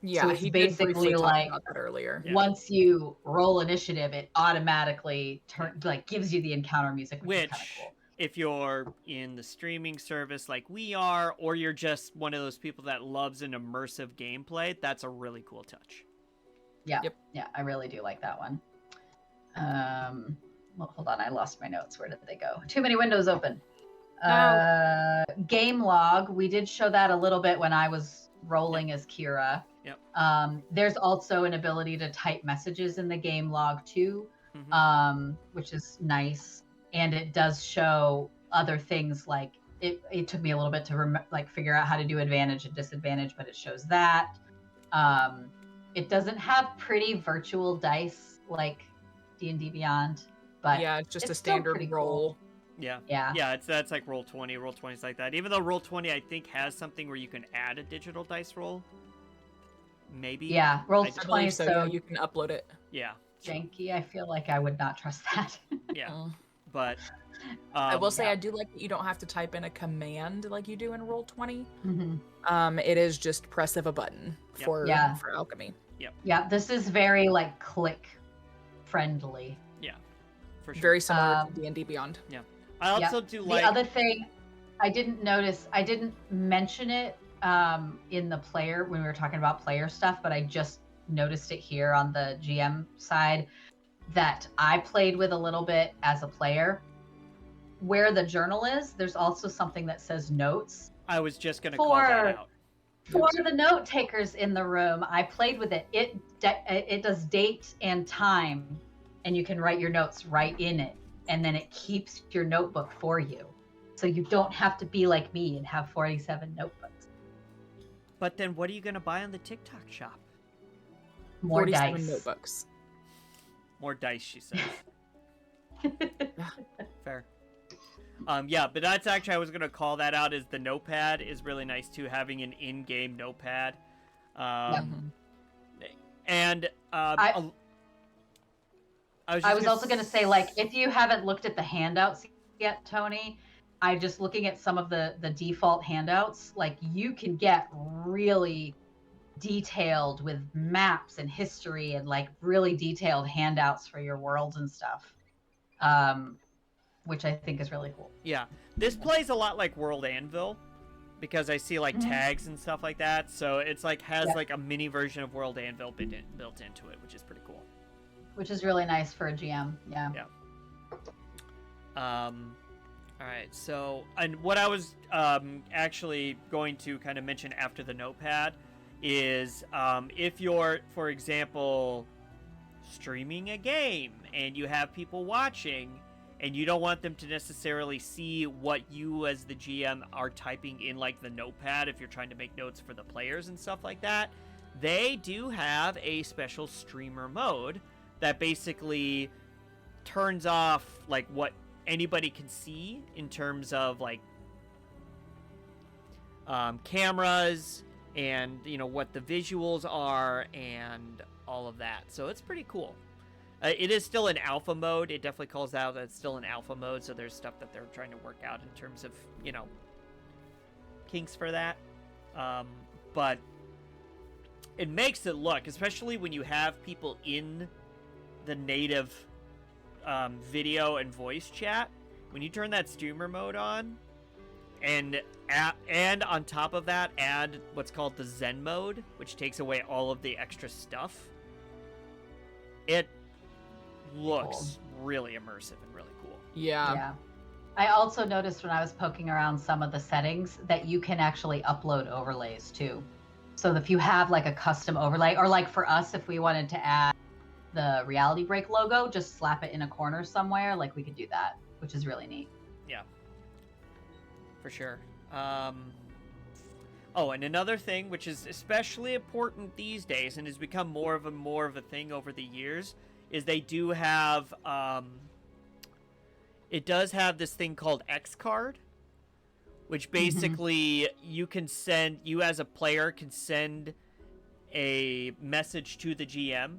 Yeah, so it's he did briefly basically talk like about that earlier. once you roll initiative, it automatically gives you the encounter music, which is kind of cool. If you're in the streaming service like we are, or you're just one of those people that loves an immersive gameplay, that's a really cool touch. Yeah, yeah, I really do like that one. Well, hold on, I lost my notes. Where did they go? Too many windows open. Game log. We did show that a little bit when I was rolling as Kira. Yep. There's also an ability to type messages in the game log too, which is nice. And it does show other things like it took me a little bit to figure out how to do advantage and disadvantage, but it shows that. It doesn't have pretty virtual dice like D&D Beyond, but yeah, it's just a standard roll. Cool. Yeah. That's like Roll20. Roll20's like that. Even though Roll20 I think has something where you can add a digital dice roll. Maybe. Yeah, Roll20 so yeah, you can upload it. Yeah. Janky. I feel like I would not trust that. Yeah. But I will say I do like that you don't have to type in a command like you do in Roll20. Mm-hmm. It is just press of a button for Alchemy. Yep. Yeah, this is very click friendly. Yeah. For sure. Very similar to D&D Beyond. Yeah. I also do like the other thing I didn't mention it in the player when we were talking about player stuff, but I just noticed it here on the GM side that I played with a little bit as a player. Where the journal is, there's also something that says notes. I was just going to call that out. For the note takers in the room, I played with it. It does date and time, and you can write your notes right in it, and then it keeps your notebook for you. So you don't have to be like me and have 47 notebooks. But then what are you going to buy on the TikTok shop? More 47 dice. notebooks. More dice, she says. Fair. Yeah, but that's actually, I was going to call that out, is the notepad is really nice too, having an in-game notepad. And I was also going to say, if you haven't looked at the handouts yet, Tony, I just looking at some of the default handouts, you can get really detailed with maps and history and really detailed handouts for your worlds and stuff, which I think is really cool. Yeah, this plays a lot like World Anvil because I see tags and stuff like that, so it's has a mini version of World Anvil built into it, which is pretty cool. Which is really nice for a GM. Yeah. All right, so, and what I was actually going to kind of mention after the notepad is if you're, for example, streaming a game and you have people watching and you don't want them to necessarily see what you as the GM are typing in the notepad if you're trying to make notes for the players and stuff like that, they do have a special streamer mode that basically turns off what anybody can see in terms of cameras and what the visuals are and all of that. So it's pretty cool. It is still in alpha mode. It definitely calls out that it's still in alpha mode, so there's stuff that they're trying to work out in terms of kinks for that. But it makes it look, especially when you have people in the native video and voice chat, when you turn that streamer mode on and on top of that add what's called the Zen mode, which takes away all of the extra stuff, it looks really immersive and really cool. Yeah. I also noticed when I was poking around some of the settings that you can actually upload overlays too. So if you have a custom overlay, or for us, if we wanted to add the Reality Break logo, just slap it in a corner somewhere, we could do that, which is really neat. Yeah, for sure. Oh, and another thing, which is especially important these days and has become more of a thing over the years, is they do have it does have this thing called X card, which basically you as a player can send a message to the GM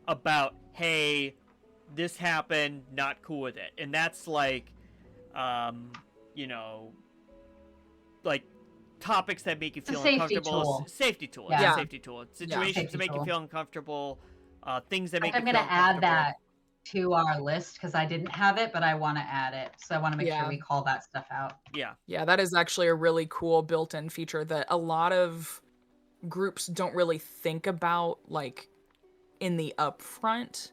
about, hey, this happened, not cool with it. And that's like like topics that make you feel uncomfortable. Safety tool. Yeah. Safety tool. Situations that make you feel uncomfortable. Things that make you feel uncomfortable. I'm uncomfortable. going to add that to our list because I didn't have it, but I want to add it. So I want to make sure we call that stuff out. Yeah. Yeah, that is actually a really cool built-in feature that a lot of groups don't really think about, like, in the upfront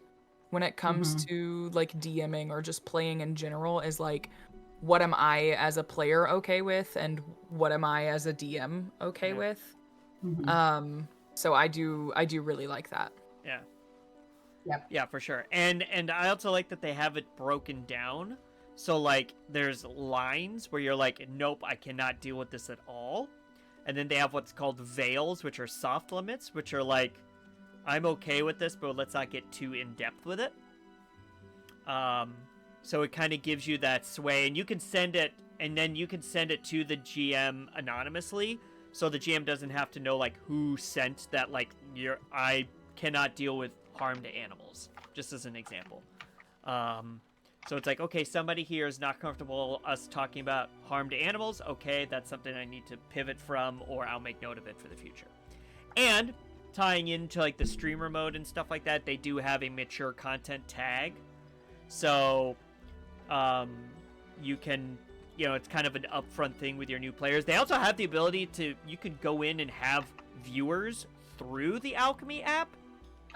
when it comes to, like, DMing or just playing in general, is, like, what am I as a player okay with and what am I as a DM okay with? So I do really like that. Yeah. Yep. Yeah, for sure. And I also like that they have it broken down. So, like, there's lines where you're like, nope, I cannot deal with this at all. And then they have what's called veils, which are soft limits, which are like, I'm okay with this, but let's not get too in-depth with it. So it kind of gives you that sway. And you can send it, and then you can send it to the GM anonymously. So the GM doesn't have to know, like, who sent that, like, I cannot deal with harm to animals, just as an example. So it's like, okay, somebody here is not comfortable us talking about harm to animals. Okay, that's something I need to pivot from, or I'll make note of it for the future. And tying into, like, the streamer mode and stuff like that, they do have a mature content tag. So you can, it's kind of an upfront thing with your new players. They also have the ability you can go in and have viewers through the Alchemy app.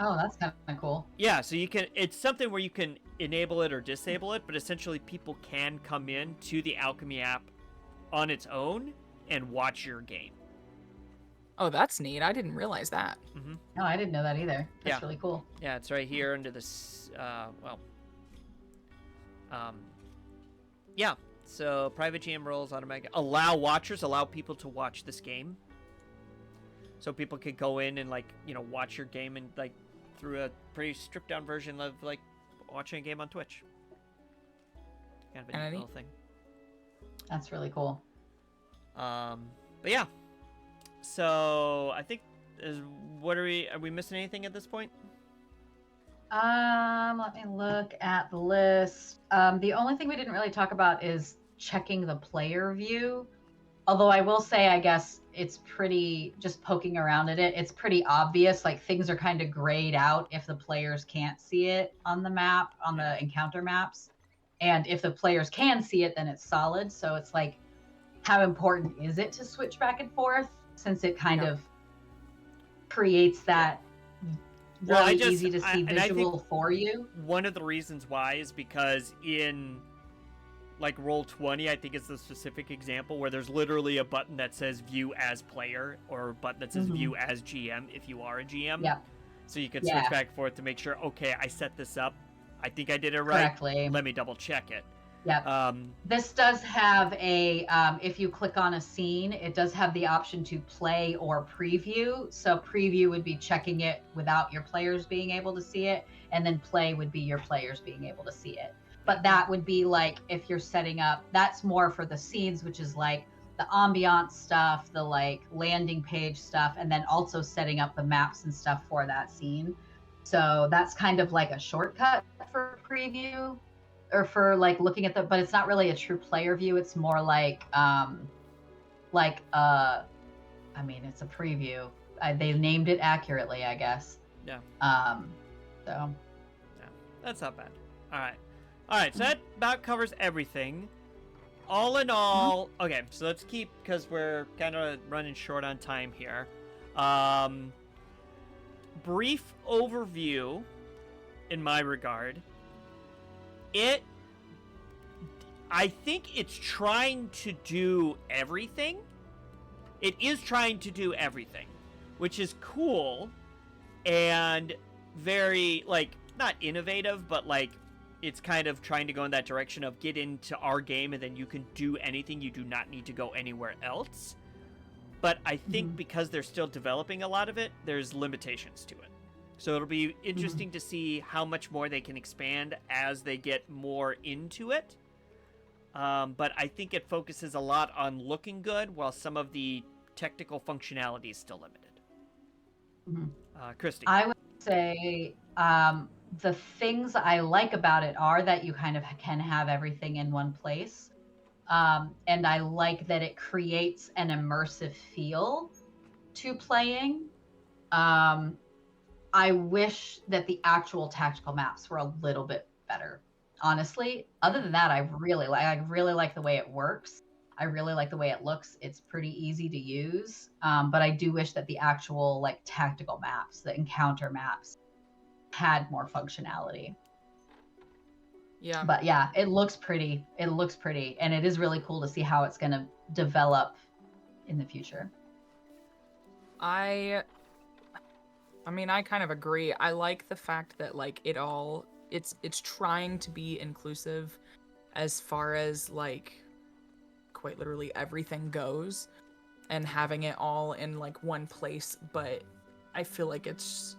Oh, that's kind of cool. Yeah, so it's something where you can enable it or disable it, but essentially people can come in to the Alchemy app on its own and watch your game. Oh, that's neat. I didn't realize that. No, I didn't know that either. That's really cool. Yeah, it's right here under this, yeah. So private GM roles, automatic, allow people to watch this game. So people could go in and, like, watch your game and, like, through a pretty stripped down version of, like, watching a game on Twitch. Kind of a neat little thing. That's really cool. But yeah. So I think are we missing anything at this point? Let me look at the list. The only thing we didn't really talk about is checking the player view. Although I will say, I guess it's pretty, just poking around at it, it's pretty obvious. Like, things are kind of grayed out if the players can't see it on the map, on the encounter maps. And if the players can see it, then it's solid. So it's like, how important is it to switch back and forth? Since it kind of creates that really easy to see visual for you. One of the reasons why is because in, like, Roll20, I think it's the specific example where there's literally a button that says view as player or a button that says view as GM if you are a GM. Yeah. So you can switch back and forth to make sure, okay, I set this up. I think I did it right. Correctly. Let me double check it. Yep. This does have a, if you click on a scene, it does have the option to play or preview. So preview would be checking it without your players being able to see it. And then play would be your players being able to see it. But that would be like, if you're setting up, that's more for the scenes, which is like the ambiance stuff, the, like, landing page stuff, and then also setting up the maps and stuff for that scene. So that's kind of like a shortcut for preview. Or for, like, looking at but it's not really a true player view. It's more like, I mean, it's a preview. They named it accurately, I guess. Yeah. So. Yeah, that's not bad. All right. So that about covers everything. All in all, okay. So let's keep, because we're kind of running short on time here. Brief overview, in my regard. I think it's trying to do everything. It is trying to do everything, which is cool and very, like, not innovative, but, like, it's kind of trying to go in that direction of get into our game and then you can do anything. You do not need to go anywhere else. But I think because they're still developing a lot of it, there's limitations to it. So it'll be interesting to see how much more they can expand as they get more into it. But I think it focuses a lot on looking good, while some of the technical functionality is still limited. Christy. I would say the things I like about it are that you kind of can have everything in one place. And I like that it creates an immersive feel to playing. I wish that the actual tactical maps were a little bit better. Honestly, other than that, I really like the way it works. I really like the way it looks. It's pretty easy to use. But I do wish that the actual like tactical maps, the encounter maps, had more functionality. Yeah. But yeah, it looks pretty. It looks pretty, and it is really cool to see how it's going to develop in the future. I mean, I kind of agree. I like the fact that like it's trying to be inclusive as far as like quite literally everything goes, and having it all in like one place, but I feel like it's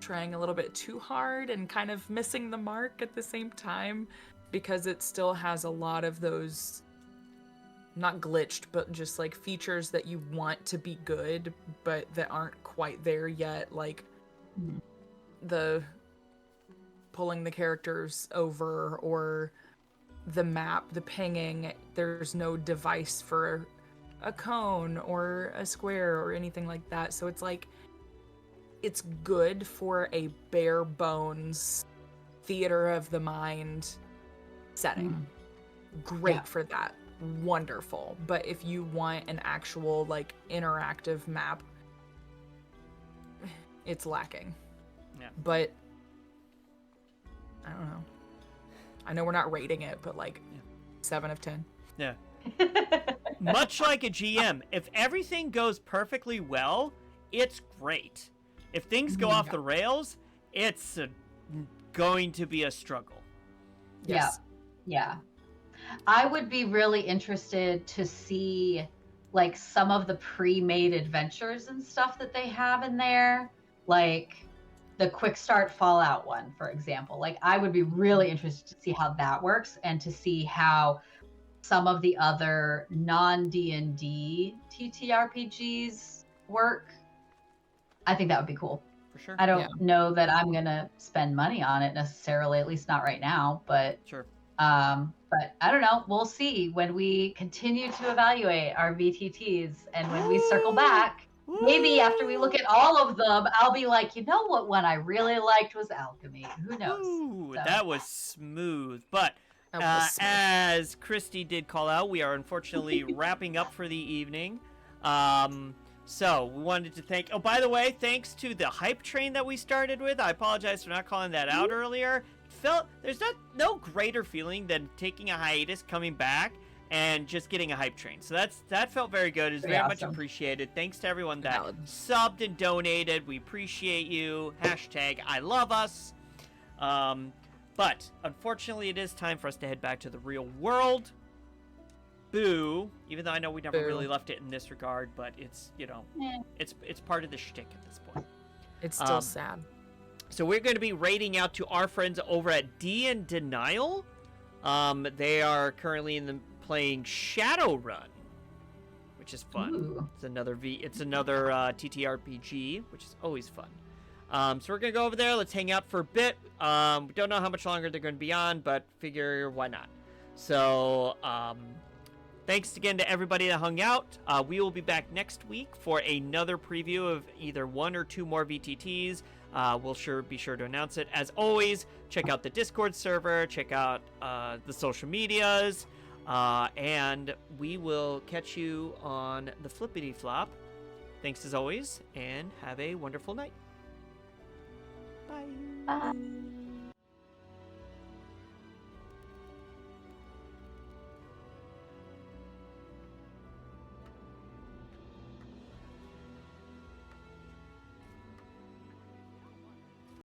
trying a little bit too hard and kind of missing the mark at the same time, because it still has a lot of those not glitched, but just like features that you want to be good but that aren't quite there yet, like the pulling the characters over, or the map, the pinging. There's no device for a cone or a square or anything like that, so it's like it's good for a bare bones theater of the mind setting. Great for that. Wonderful. But if you want an actual like interactive map, it's lacking. Yeah. But I don't know. I know we're not rating it, but like 7 of 10. Yeah. Much like a GM, if everything goes perfectly well, it's great. If things go off the rails, it's going to be a struggle. Yes. Yeah. I would be really interested to see like some of the pre-made adventures and stuff that they have in there, like the quick start Fallout one, for example. Like I would be really interested to see how that works, and to see how some of the other non-D&D TTRPGs work. I think that would be cool. For sure. I don't know that I'm gonna spend money on it necessarily, at least not right now. But sure. But I don't know. We'll see when we continue to evaluate our VTTs, and when we circle back. Maybe after we look at all of them, I'll be like, you know what one I really liked was Alchemy. Who knows? Ooh, So. that was smooth. But as Christy did call out, we are unfortunately wrapping up for the evening. So we wanted to thank. Oh, by the way, thanks to the hype train that we started with. I apologize for not calling that out earlier. There's no greater feeling than taking a hiatus, coming back, and just getting a hype train. So that felt very good. It's very much appreciated. Thanks to everyone that subbed and donated. We appreciate you. # I love us. But unfortunately, it is time for us to head back to the real world. Boo. Even though I know we never really left it in this regard, but it's it's part of the shtick at this point. It's still sad. So we're going to be raiding out to our friends over at D and Denial. They are currently playing Shadowrun, which is fun. Ooh. It's another TTRPG, which is always fun. So we're gonna go over there. Let's hang out for a bit. We don't know how much longer they're going to be on, but figure why not. So thanks again to everybody that hung out. We will be back next week for another preview of either 1 or 2 more VTTs. We'll be sure to announce it. As always, check out the Discord server, check out the social medias, and we will catch you on the Flippity Flop. Thanks as always, and have a wonderful night. Bye. Bye.